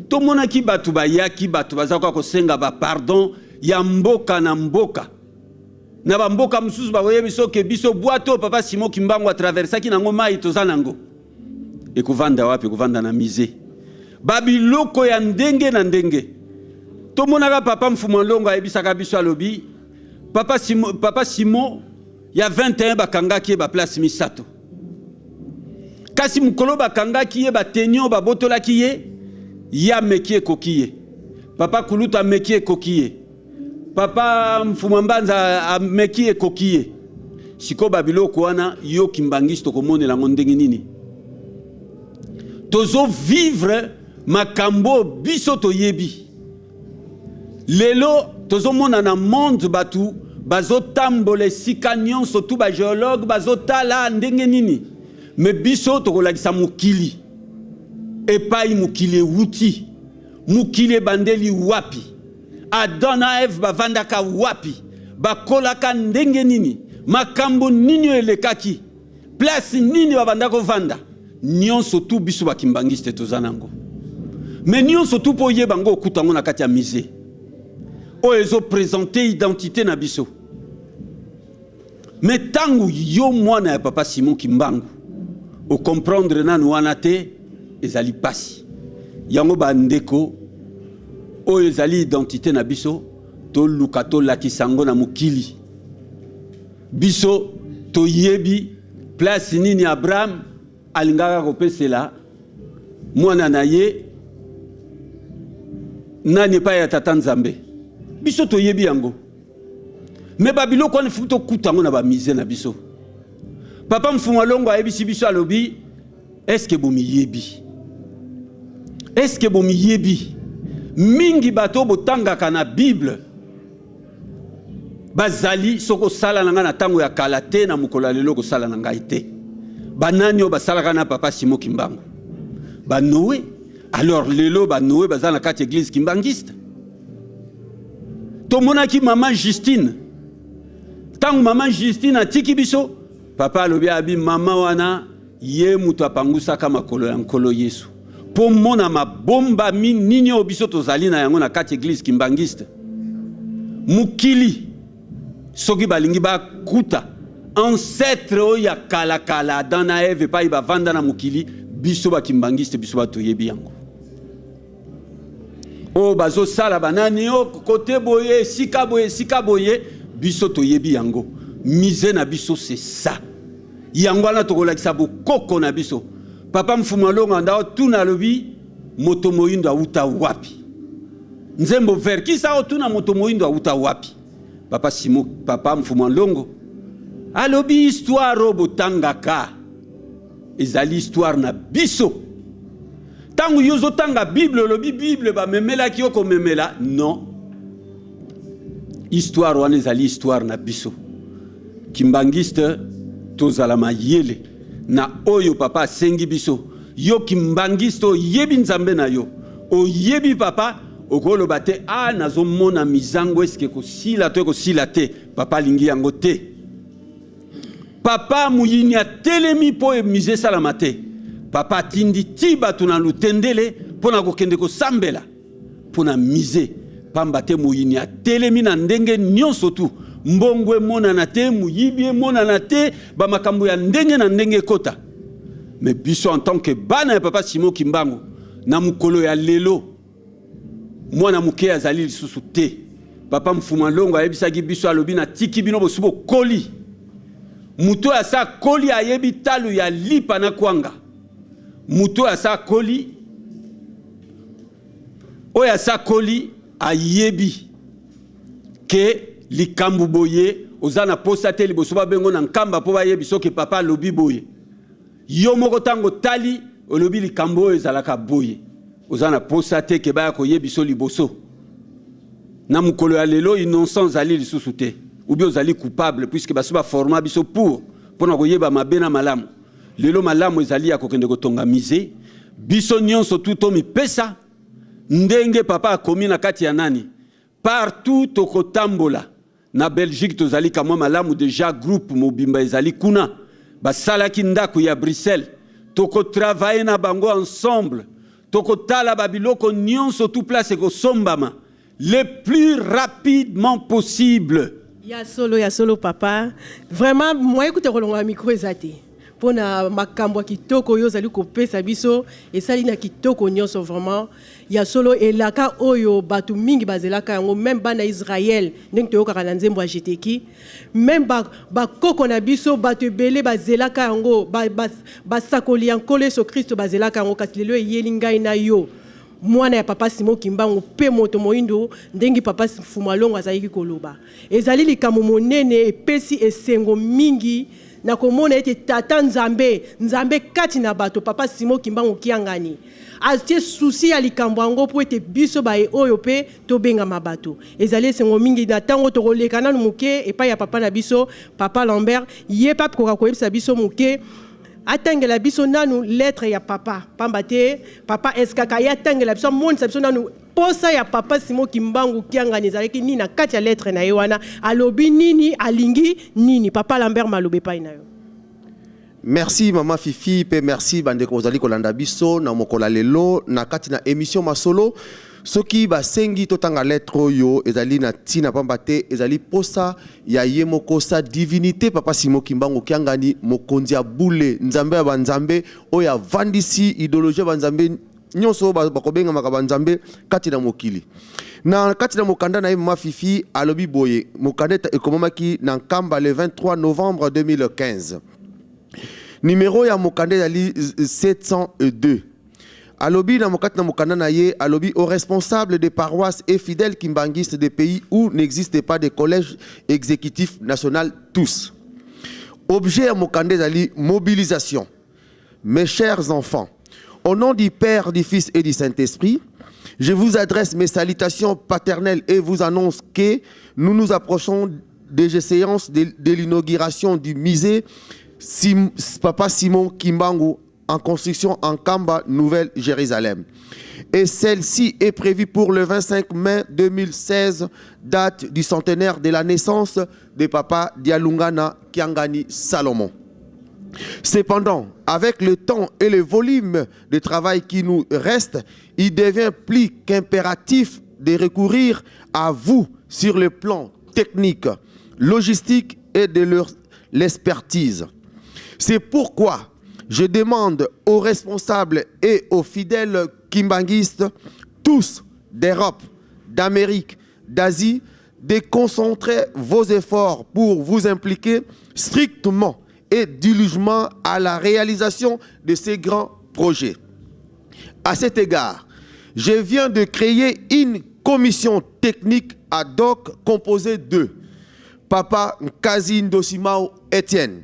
tomona ki batu bayaki batu bazaka kosenga ba pardon ya mboka na mboka. Na ba mboka mususu ba koyebi soki biso bwato papa Simon Kimbangu atraversaki nango mai toza nango. Ekuvanda wapi? Ekuvanda na musée. Babiloko ya ndenge na ndenge. Tomonaka papa Mfuma Longo ayebisaka biso alobi papa Simon ya 21 bakangaki ba place misato. Kasi mukolo bakangaki ye batenio babotolaki ye ya mekie kokiye. Papa Kuluta mekie kokiye. Papa Mfuma Mbanza mekie kokiye. Siko babiloko wana yo Kimbangisto komonela ndenge nini. Tozo vivre makambo biso toyebi. Lelo tozo mona na monde batu bazo tambole sika nyonso tu ba géologue bazo tala ndenge nini. Me biso tokolakisa mukili. Epai mukili wuti. Mukili bandeli wapi. Adam na Eve bavandaka wapi. Bakolaka ndenge nini. Makambo nini elekaki. Place nini bavandako vanda. Nyonso tu biso bakimbangiste tozanango. Mais nyonso tu po yebango okutango na kati ya musée. O ezo présenter identité na biso. Mais tangu yo mwana ya papa Simon Kimbangu o comprendre nanu wana te ezali pasi. Yango bandeko o ezali identité na biso to luka to lakisango na mukili. Biso to yebi place nini Abraham alingaka kopesela mwana na ye nani pa ya tata Nzambe. Biso to yebi yango. Me babiloko ni futo kutango na ba mise na biso. Papa Mfuma Longo ayebisi biso alobi est-ce que bomi yebi? Est-ce que bomi yebi? Mingi bato botangaka na Bible. Bazali soko sala nanga na tango ya kalate na mukola lelo ko sala nanga ite. Banani o basalaka na papa Simon Kimbangu. Ba Noé. Alors lelo ba Noé bazala na kati église kimbangiste. Tomonaki maman Justine. Tango maman Justine atiki biso, papa alobi abi mama wana ye mutu apangusaka makolo ya nkolo Yesu. Po mona mabomba nini obiso tozali na yango na kati église kimbangiste. Mukili soki balingi bakuta ancêtre oya kala kala dana Eve pa iba vanda na mukili biso bakimbangiste biso batoyebi yango. O bazo sala banani o kote boye sika boye biso toyebi yango. Mise na biso c'est ça. Yango na tokolakisa bokoko na biso. Papa Mfuma Longo ndao tuna lobi moto moyindo auta wapi. Nzembo ver kisa tuna moto moyindo auta wapi. Papa Mfuma Longo alobi histoire robotangaka. Ezali histoire na biso. Tangu yozo tanga Bible lobi Bible ba memela ki yoko memela non. Histoire wana ezali histoire na biso. Kimbangiste tozala mayele na oyo papa sengi biso. Yo kimbangiste yebi Nzambe na yo. O yebi papa okoloba te nazo mona mizango eske ko sila te papa lingi yango te. Papa muyini a telemi po mise salama te. Papa tindi tiba tuna lutendele pona kokende ko sambela pona mise pamba te muyini a telemi na ndenge nyonso tu mbongwe mona na te muyibi mona na te ba makambo ya ndenge na ndenge kota. Mais biso en tant que bana ya papa Simon Kimbangu na mukolo ya lelo mwana muke azali lisusu te. Papa Mfuma Longo ayebisaki biso alobi na tiki bino bosubo koli. Muto ya sa koli ayebi talu ya lipa na kwanga. Muto ya sa koli oya sa koli ayebi ke likambu boye ozana posa te liboso bengo na nkamba po bayebi soki papa lobi boye. Yo moko tango tali olobi likambo ezalaka boye. Ozana posa te ke baya koyebi so liboso. Na mukolo ya lelo innocent zali lisusu te. Ou bien ozali coupable puisque baso ba forma biso pour na koyeba mabena malamu. Lelo malamu ezali ya kokende kotonga mise. Biso nyonso tuto mi pesa ndenge papa akomi na kati ya nani. Partout tokotambola. Na Belgique tozali kamwa malamu déjà groupe mobimba ezali kuna. Basalaki ndako ya Bruxelles. Toko travailler na bango ensemble. Toko tala babiloko nyonso tout place ko sombama. le plus rapidement possible. Ya solo papa. Vraiment moi écoute kolonga micro ezate. Pona makambo kitoko yo zali kopesa biso et sali na kitoko nyonso vraiment ya solo elaka oyo batu mingi bazelaka yango même bana Israël ndenge toyoka na nzembo ya jeteki même ba koko na biso batu belé bazelaka yango ba sakoli yankolo Yesu Kristo bazelaka yango kasi lelo eyeli ngai na yo mwana ya papa Simon Kimbangu pe moto moindo ndengi papa Fumalongo azalaki koloba ezali likambo monene epesi esengo mingi na komona ete tata nzambe kati na bato papa Simon Kimbangu kiangani atie souci ya likambo yango po ete biso bae oyo pe tobenga mabato ezali esengo mingi na tango tokoleka nanu moke epai ya papa na biso papa Lambert ye pape koka koyebisa biso moke atangela biso nanu lettre ya papa pambate papa eskaka ya atangela biso monisa biso nanu posa ya papa Simon Kimbangu kiangani ezalaki nini na kati ya lettre na ye wana alobi nini alingi nini papa Lambert malobe pai na yo. Merci Mama Fifi pe merci bandeko ozali kolanda biso na mokola lelo na kati na émission masolo soki basengi totanga lettre yo ezali na tina pambate ezali posa ya ye mokosa divinité papa Simon Kimbangu kiangani mokonzi ya bule nzambe ya banzambe oya vandisi idéologie banzambe nyonso bakobenga makaba nzambe kati na mokili na kati na mokanda na ye Mama Fifi alobi boye mokanda ekomamaki na Nkamba le 23 novembre 2015. Numéro ya mokanda yali 702. Alobi na mokati na mokanda na ye alobi aux responsables des paroisses et fidèles kimbanguistes des pays où n'existe pas de collège exécutif national tous. Objet ya mokanda yali mobilisation. Mes chers enfants, au nom du Père, du Fils et du Saint-Esprit, je vous adresse mes salutations paternelles et vous annonce que nous nous approchons des séances de l'inauguration du musée Papa Simon Kimbangu en construction en Nkamba, Nouvelle-Jérusalem. Et celle-ci est prévue pour le 25 mai 2016, date du centenaire de la naissance de Papa Dialungana Kiangani Salomon. Cependant, avec le temps et le volume de travail qui nous reste, il devient plus qu'impératif de recourir à vous sur le plan technique, logistique et de l'expertise. C'est pourquoi je demande aux responsables et aux fidèles kimbanguistes, tous d'Europe, d'Amérique, d'Asie, de concentrer vos efforts pour vous impliquer strictement et diligement à la réalisation de ces grands projets. À cet égard, je viens de créer une commission technique ad hoc composée de Papa Nkazi Ndosimao Etienne,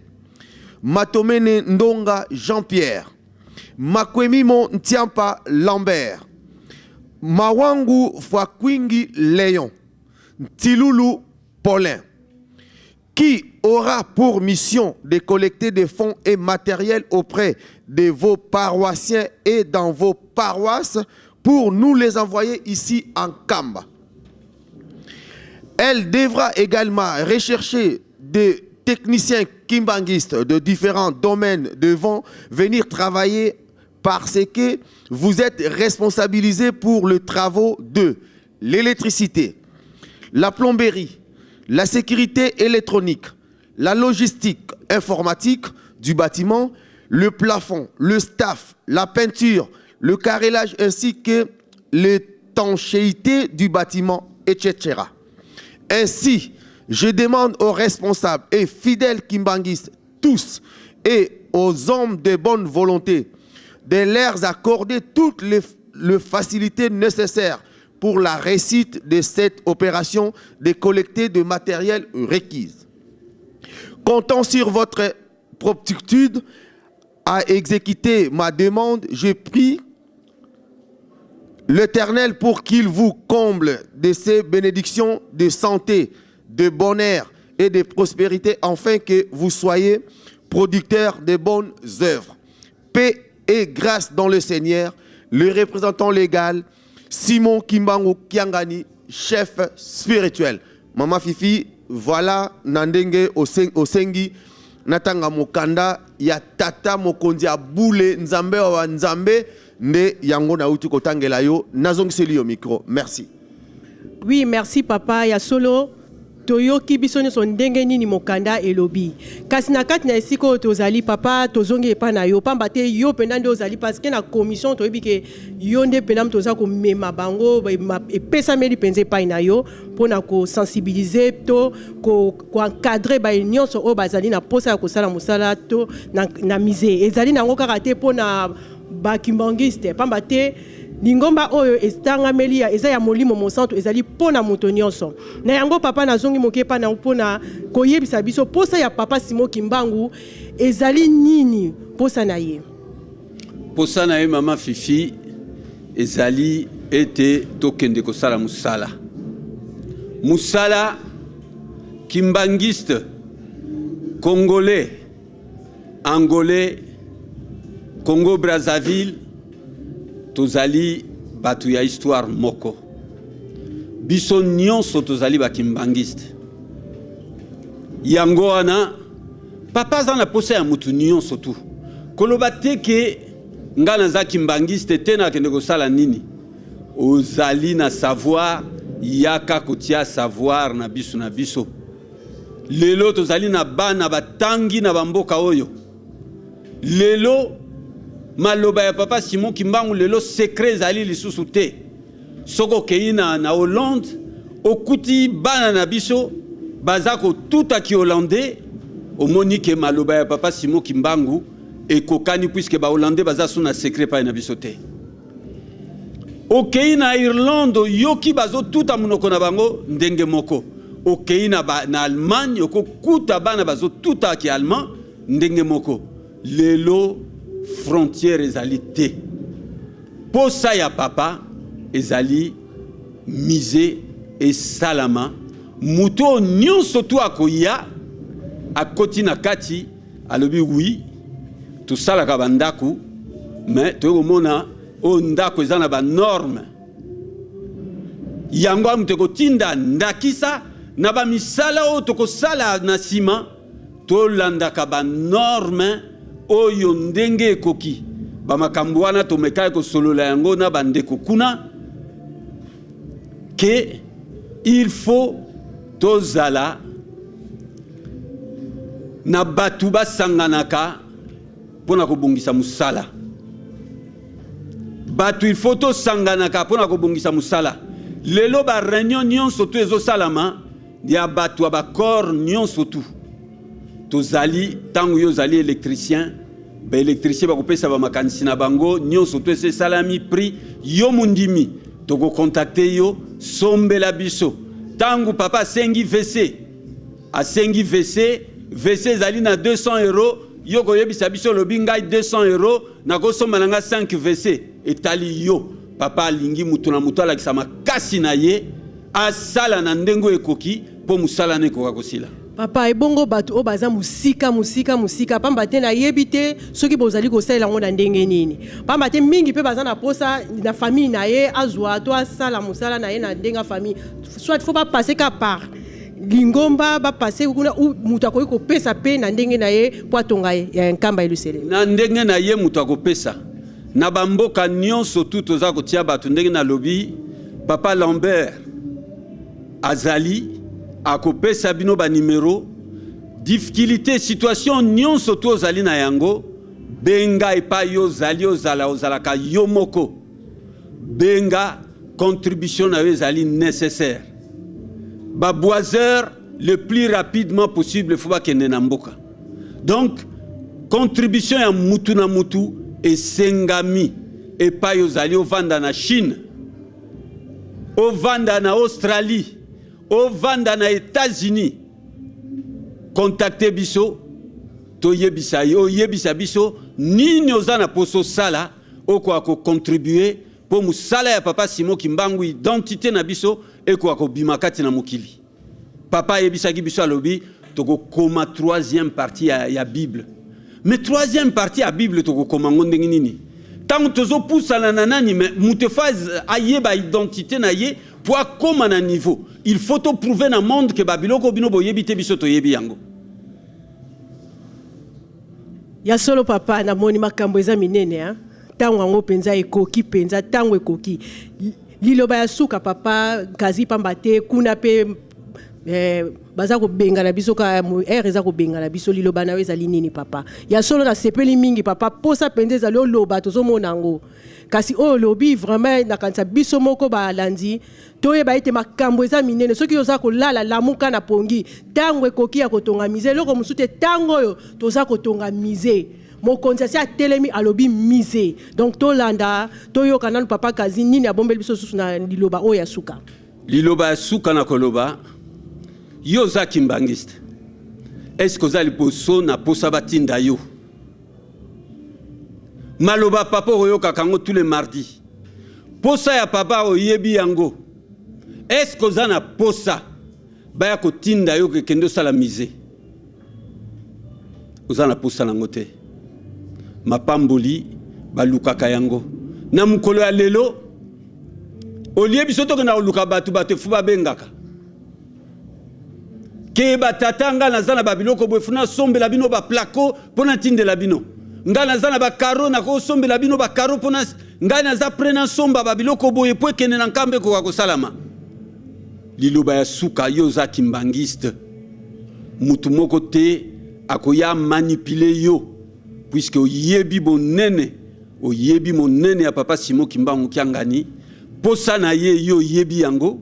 Matomene Ndonga Jean-Pierre, Makwemimo Ntiampa Lambert, Mawangu Fwakwingi Léon, Tilulu Paulin, qui aura pour mission de collecter des fonds et matériels auprès de vos paroissiens et dans vos paroisses pour nous les envoyer ici en Nkamba. Elle devra également rechercher des techniciens kimbanguistes de différents domaines devront venir travailler parce que vous êtes responsabilisés pour les travaux de l'électricité, la plomberie, la sécurité électronique, la logistique informatique du bâtiment, le plafond, le staff, la peinture, le carrelage ainsi que l'étanchéité du bâtiment, etc. Ainsi, je demande aux responsables et fidèles kimbanguistes tous et aux hommes de bonne volonté de leur accorder toutes les facilités nécessaires pour la réussite de cette opération de collecter de matériel requis. Comptant sur votre promptitude à exécuter ma demande, je prie l'Éternel pour qu'il vous comble de ses bénédictions de santé, de bonheur et de prospérité, afin que vous soyez producteurs de bonnes œuvres. Paix et grâce dans le Seigneur, le représentant légal, Simon Kimbangu Kiangani, chef spirituel. Mama Fifi, voilà Nandenge Osengi, Natanga Mokanda, ya tata mokonzi ya bule nzambe wa nzambe, ne yango na utu kotangela yo, nazongiseli yo micro. Merci. Oui, merci papa. Ya solo toyoki biso nyonso ndenge nini mokanda elobi. Kasi na kati na esiko tozali papa tozongi epa na yo pamba te yo penda nde ozali parce que na commission toyebi ke yo nde penda toza komema bango epesameli mpenza epai na yo mpona kosensibilize to koencadre nyonso oyo bazali na posa ya kosala mosala to na mise ezali nango kaka te mpona bakimbangiste pamba te Lingomba oyo estangameli ya eza ya molimo mosanto ezali pona moto nyonso. Na yango papa nazongi mokepa na pona koyebisa biso posa ya papa Simon Kimbangu ezali nini posa na ye. Posa na ye mama Fifi ezali ete tokende kosala musala. Musala kimbangiste congolais, angolais, Congo Brazzaville tozali batu ya histoire moko. Biso nyonso tozali bakimbangiste. Yango wana papa za na posa ya mutu nyonso tu. Koloba teke ngana za kimbangiste tena kende kosala nini? Ozali na savoir yaka kotia savoir na biso. Lelo tozali na bana batangi na bamboka oyo. Lelo maloba ya papa Simon Kimbangu lelo secret zali lisusu te. Soko keina na Hollande okuti bana na biso bazako tuta ki hollandais omoni ke maloba ya papa Simon Kimbangu ekokani puisque ba hollandais bazasu na secret pa na biso te. Okeina Irlande yoki bazo tuta munoko na bango ndenge moko. Okeina na Allemagne okokuta bana bazo tuta ki allemand ndenge moko. Lelo frontière ezali te. Posa ya papa ezali mise et salama muto nyonso tu akoya akoti na kati alobi oui tout sala ka bandaku mais to mona o ndako ezana ba norme yango amte kotinda ndakisa na ba misala o to kosala na sima to landaka ba norme oyo ndenge ekoki bamakambo wana tomeka kosolola yango na bandeko kuna que il faut tozala na batu basanganaka pona kobongisa musala. Batu il faut tosanganaka pona kobongisa musala. Lelo ba réunion nyonso tu ezo salama ya batu ba corps nyonso tu. Tozali tangu yo zali électricien ba électricien ba kopesa ba makanisi na bango nyonso to ese salami prix yo mundimi to ko contacter yo sombela biso tangu papa sengi WC a sengi WC zali na 200 € yo ko yebisa biso lobinga 200 € na ko somba nga 5 WC etali yo papa lingi mutu na mutu ala kisama kasi na ye asala na ndengo ekoki po musala ne ko kosila. Papa ebongo batu o baza musika pamba te na yebite soki bozali ko sala ngo na ndenge nini pamba te mingi pe baza na posa na famille na ye azwa to asala musala na ye na ndenga famille soit faut pas passer ka par lingomba ba passer kuna mutu akoki ko pesa pe na ndenge na ye po atonga ye ya nkamba elusele na ndenge na ye mutu akopesa na bamboka nyonso tu toza kotia batu ndenge na lobi papa Lambert azali akopesa bino ba numéro difficulté situation nyonso to zali na yango benga epa yo zali ozala ka yo moko benga contribution na yo zali nécessaire ba boiseur le plus rapidement possible faut ba kende na mboka donc contribution ya mutu na mutu esengami epa yo zali ovanda na Chine ovanda na Australie au vanda na États-Unis contacter biso to yebisa yo yebisa biso nini ozana poso sala oko ako contribuer pour musala ya papa Simon Kimbangu identité na biso eko ako bimakati na mokili papa yebisa ki biso alobi toko koma troisième partie ya Bible mais troisième partie ya Bible toko koma ndenge nini tant tozo poussala na nani mais mutefaz ayeba identité na ye pour comme à un niveau il faut te prouver dans le monde que Babiloko bino boyebite biso to yebi yango ya solo papa na moni makambo eza minene tango ngo penza ekoki penza tango ekoki liloba ya suka papa kazi pambate kuna pe baza ko benga na biso ka eza ko benga na biso liloba na ezali nini papa ya solo na sepeli mingi papa posa pendeza lo loba tozomona ngo kasi o lobi vraiment na kanisa biso moko ba landi toye ba ete makambo eza minene soki yoza ko lala lamuka na pongi tango ekoki ya kotonga mise loko musute tango yo toza kotonga mise mokonzi asi atelemi alobi mise donc tolanda toyoka nanu papa kazi nini abombeli biso susu na liloba oyo ya suka liloba ya suka na koloba yo za kimbangiste est-ce que ozali poso na posa batinda yo maloba papa oyoka kango tous les mardis posa ya papa oyebi yango est-ce que ozana posa baya kotinda yo kekende osala mise ozana posa nango te mapamboli balukaka yango na mukolo ya lelo olie biso tokenda koluka bato fu babengaka ke batata nga naza na babiloko boye funa sombela bino baplako mpo na tindela bino nga naza na bakaro nakosombela bino bakaro mpo na ngai naza pre na somba babiloko boye mpo ekende na nkambe ekoka kosalama liloba ya suka yo oza kimbangiste mutu moko te akoya manipule yo puisque oyebi monene ya papa Simon Kimbangu Kiangani posa na ye yo oyebi yango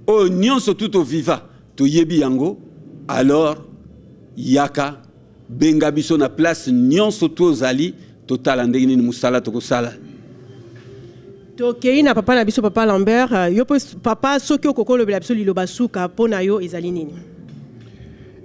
oyo nyonso tuto viva toyebi yango alors yaka benga biso na place nyonso tozali totala ndenge nini musala tokosala tokei na papa na biso papa Lambert yo papa soki okokolobela biso liloba suka mpo na yo ezali nini.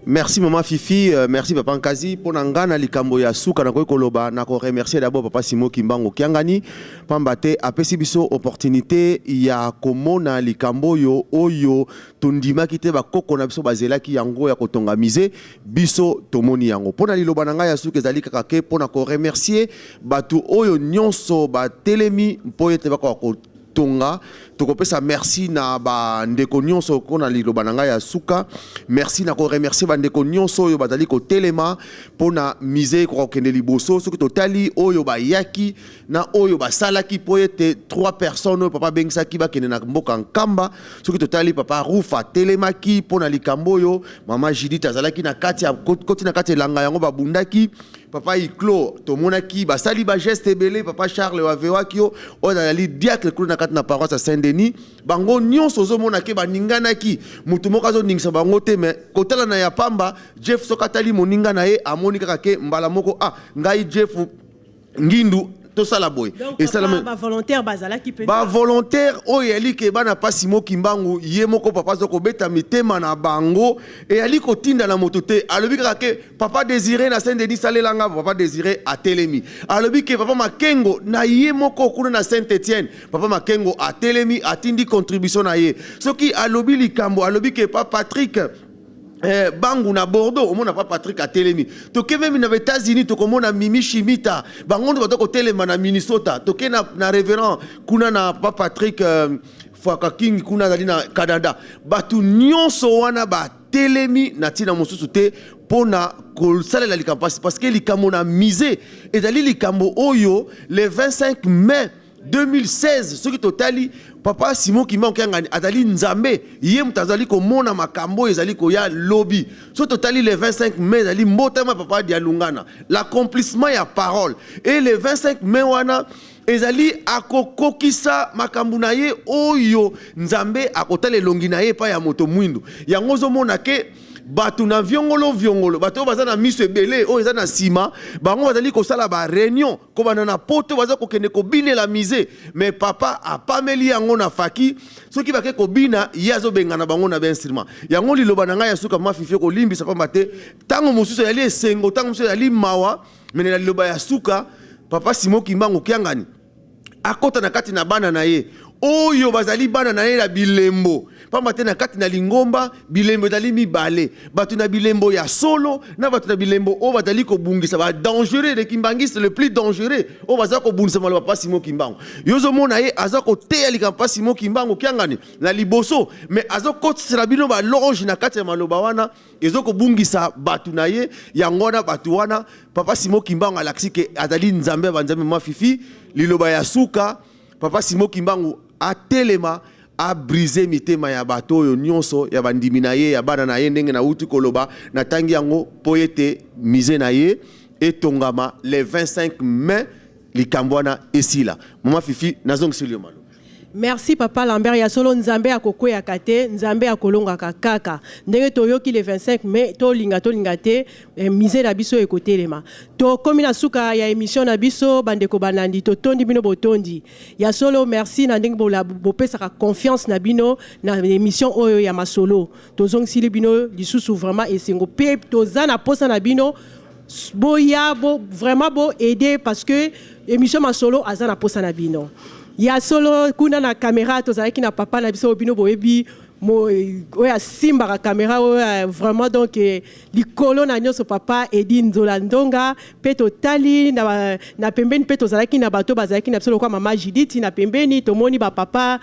Merci maman Fifi, merci papa Nkazi pour nangana likambo ya suka na koloba na ko remercier d'abord papa Simon Kimbangu Kiangani pambate apesi biso opportunité ya komona likambo yo oyo tondima kite ba koko na biso bazelaki yango ya kotonga mise biso tomoni yango pona liloba nanga ya suka ezali kaka ke pona ko remercier batu oyo nyonso ba telemi mpo ete ba ko tonga tokopesa merci na ba ndeko nyonso kona liloba nanga ya suka merci na ko remercier ba ndeko nyonso oyo bazali ko telema pona mise ko kende liboso soki totali oyo ba yaki na oyo ba salaki po ete 3 personnes papa bengsaki ba kende na mboka nkamba soki totali papa Rufa telemaki pona likambo yo mama Judith azalaki na kati ya koti na kati langa yango babundaki papa Iklo tomonaki basali ba geste ebele papa Charles wavewaki yo oyo ali diacre kulu na kati na paroisse Saint-Denis bango nyonso ozomona ke baninganaki mutu moko azoningisa bango te me kotala na ya pamba Jeff sokatali moninga na ye amoni kaka ke mbala moko ngai Jeff ngindu tosala boy et ça ba volontaire bazala ki peut ba volontaire oyo ali ke bana pasi Simon Kimbangu ye moko papa zoko beta mitema na bango et ali ko tinda na moto te alobi kaka ke papa Désiré na Saint-Denis salelanga papa Désiré a telemi alobi ke papa Makengo na ye moko kuna na Saint-Étienne papa Makengo a telemi atindi contribution na ye soki alobi likambo alobi ke papa Patrick bangu na Bordeaux on n'a pas Patrick à Télémi toke même na États-Unis to komona Mimi Chimita bangondo batoko telema na Minnesota toke na révérend kuna na papa Patrick Faka King kuna dali na Canada batu nyonso wana ba telemi na tina mosusu te pona ko salela likambo parce que likambo na misé et dali likambo oyo le 25 mai 2016 ce qui totali papa Simon Kimbangu Kiangani adali nzambe ye mutazali ko mona makambo ezali ko ya lobby so totali le 25 mai ezali mbotama papa dia lungana l'accomplissement ya parole et le 25 mai wana ezali akokokisa makambo na ye oyo nzambe akotala elongi na ye pa ya moto mwindu yango zomona ke batu na viongolo bato baza na miso ebele o eza na sima bango bazali kosala ba réunion ko bana na poto baza ko kende ko binela mise mais papa apameli yango na faki soki bake ko bina yazo bengana bango na instrument yango liloba na ngai ya suka mafifi ko limbisa pamba te tango mosusu yali esengo tango mosusu yali mawa menela liloba ya suka papa Simon Kimbangu Kiangani akota na kati na bana na ye oyo bazali bana na ye na bilembo pamba te na kati na lingomba bilembo ezali mibale batu na bilembo ya solo na batu na bilembo o bazali kobungisa ba dangereux de Kimbangiste le plus dangereux o baza kobungisa maloba papa Simon Kimbangu yozo mona ye aza koteya likambo papa Simon Kimbangu Kiangani na liboso mais aza kotisela bino ba loge na kati ya maloba wana ezo kobungisa batu na ye yango na batu wana papa Simon Kimbangu alaksi ke azali nzambe banzambe mafifi liloba ya suka papa Simon Kimbangu atelema a brisé mitema ya bato yo nyonso ya bandimi na ye ya bana na ye ndenge na uti koloba na tangi yango po ete mise na ye etongama le 25 mai likambwana esila. Mama Fifi nazong silio malo. Merci Papa Lambert ya solo nzambe akoko ya kate nzambe akolonga kaka ndenge toyoki le 25 mai to linga te mise na biso ekotelema to komi na suka ya émission na biso bandeko banandi to tondi bino botondi ya solo merci na ndenge bopesaka confiance na bino na émission oyo ya masolo tozong sili bino lisusu vraiment esengo pe tozana posa na bino boya bo vraiment bo aider parce que émission masolo azana posa na bino. Ya solo kuna na caméra tozalaki na papa na biso bino boyebi mo oya simba ka caméra oya vraiment donc likolo na nyoso papa edi nzola ndonga pe totali na pembeni pe tozalaki na bato bazalaki na biso kwa mama Judith na pembeni tomoni ba papa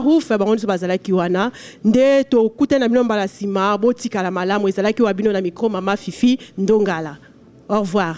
Ruf bango nso bazalaki wana nde to kuta na bino mbala sima botika la malamu ezalaki wa bino na micro mama Fifi Ndongala. Au revoir.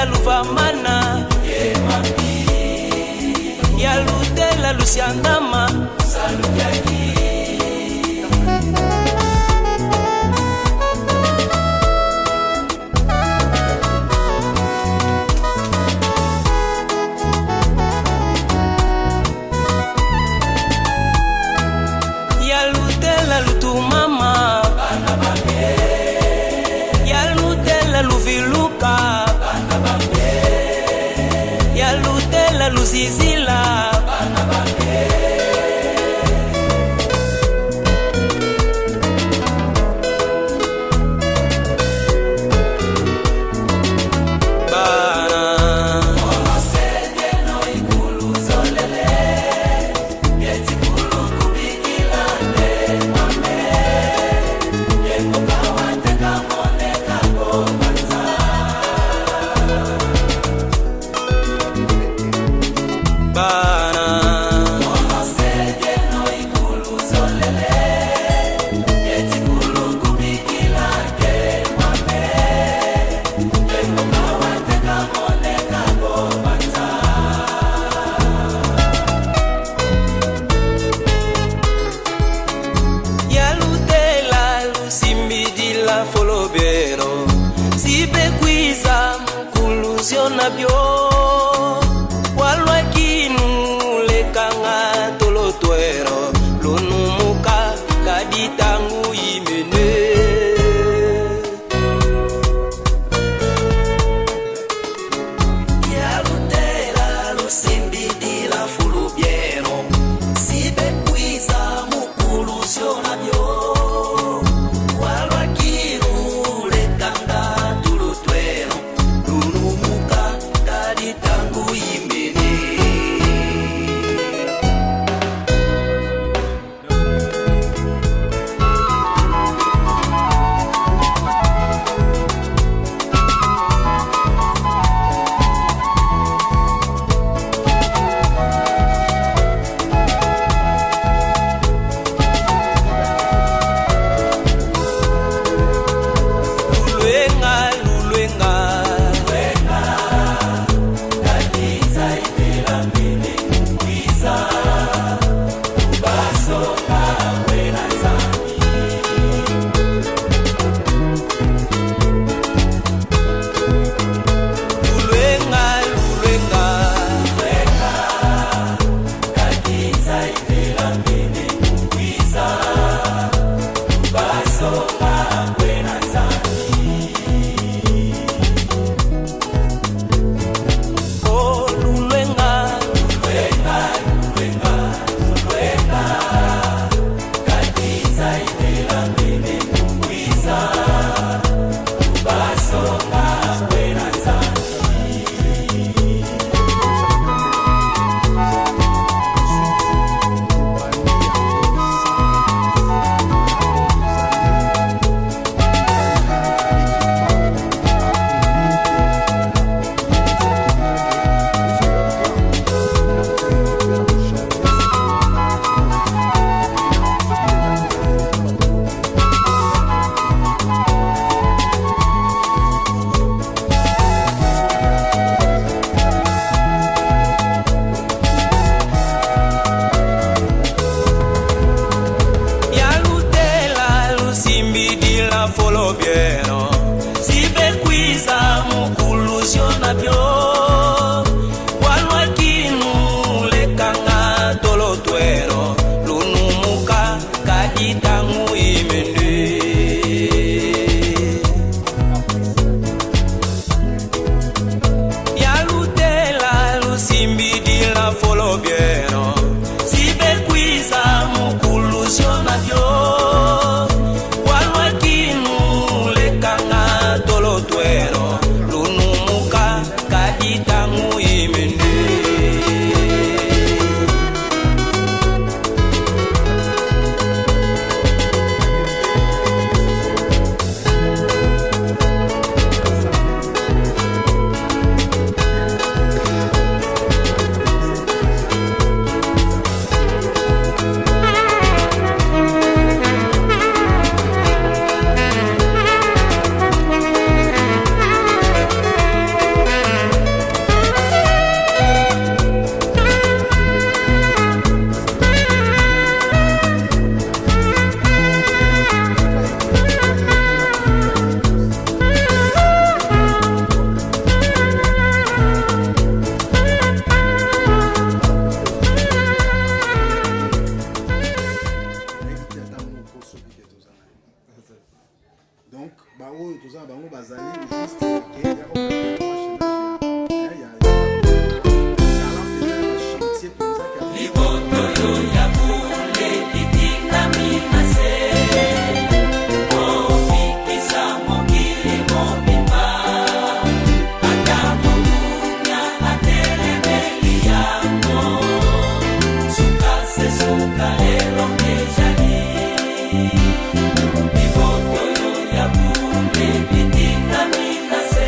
Luvamana ya Lutela Luciandama Saluyaki ya Lutela Lutumama ya Lutela Luviluka la Lucizila la folobiero sibekwiza mukulusyo nabyo walwakinu lekanga tolotwero lunumuka kaditangu imende yalutela lusimbidi la folobiero sibekwiza mukulusyo nabyo walwakinu lekanga tolotwero lunumuka kaditangu imende Donc, bango bazali juste Iboto yo ya bune bitinga minase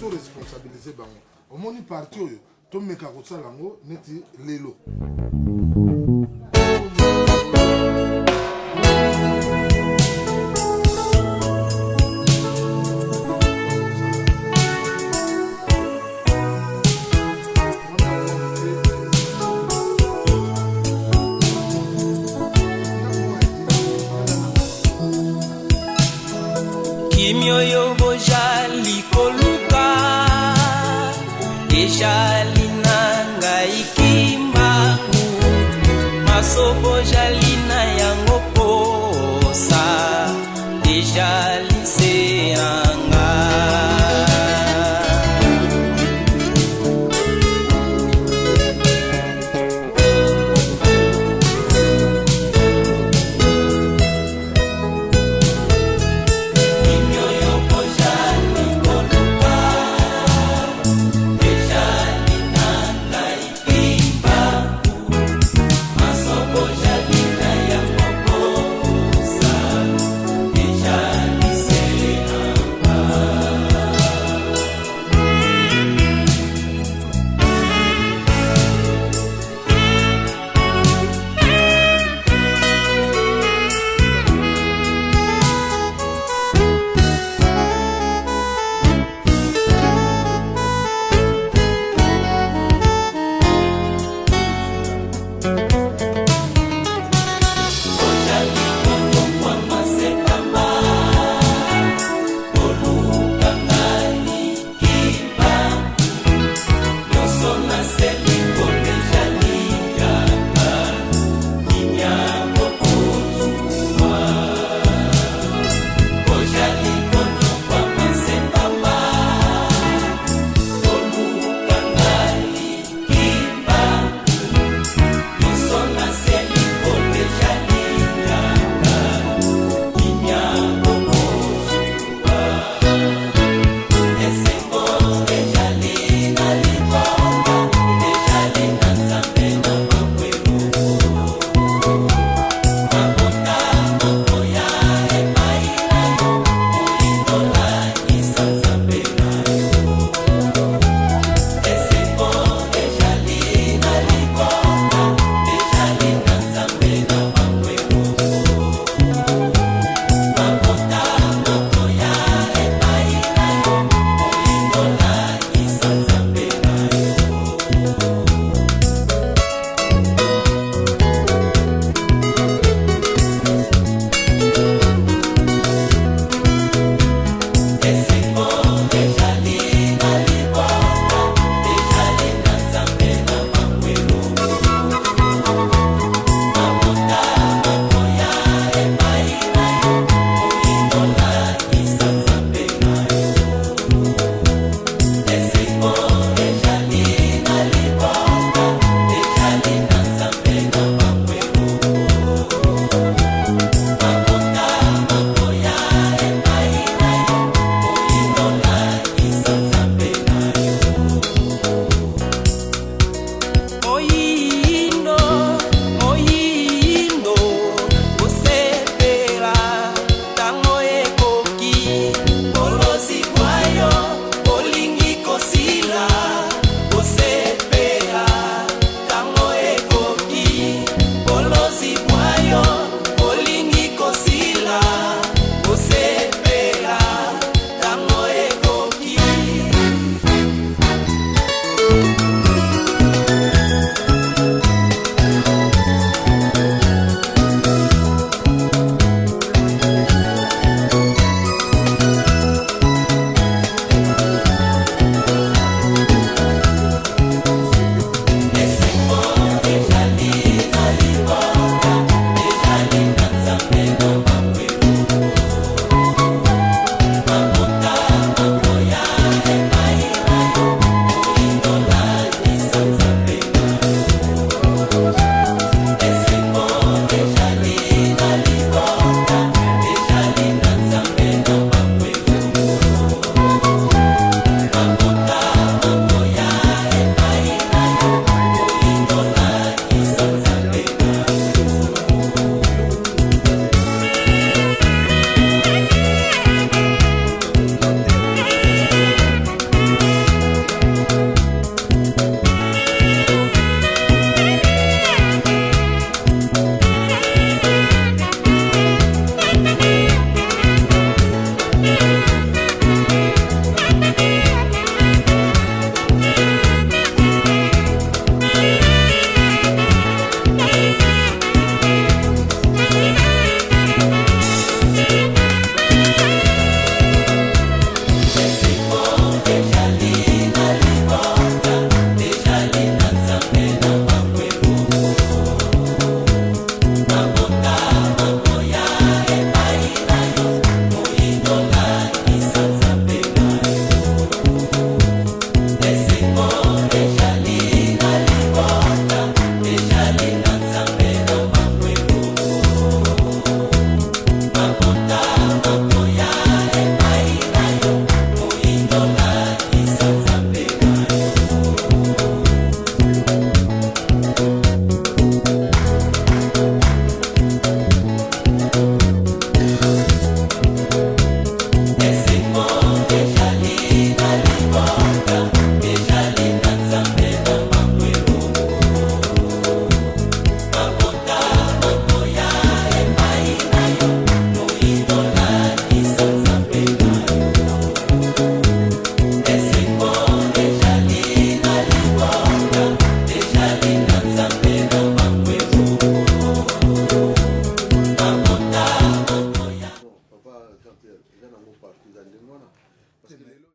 to responsabiliser bango omoni parti oyo tomeka kosala yango neti lelo Kimyoyo bojali koluka ejali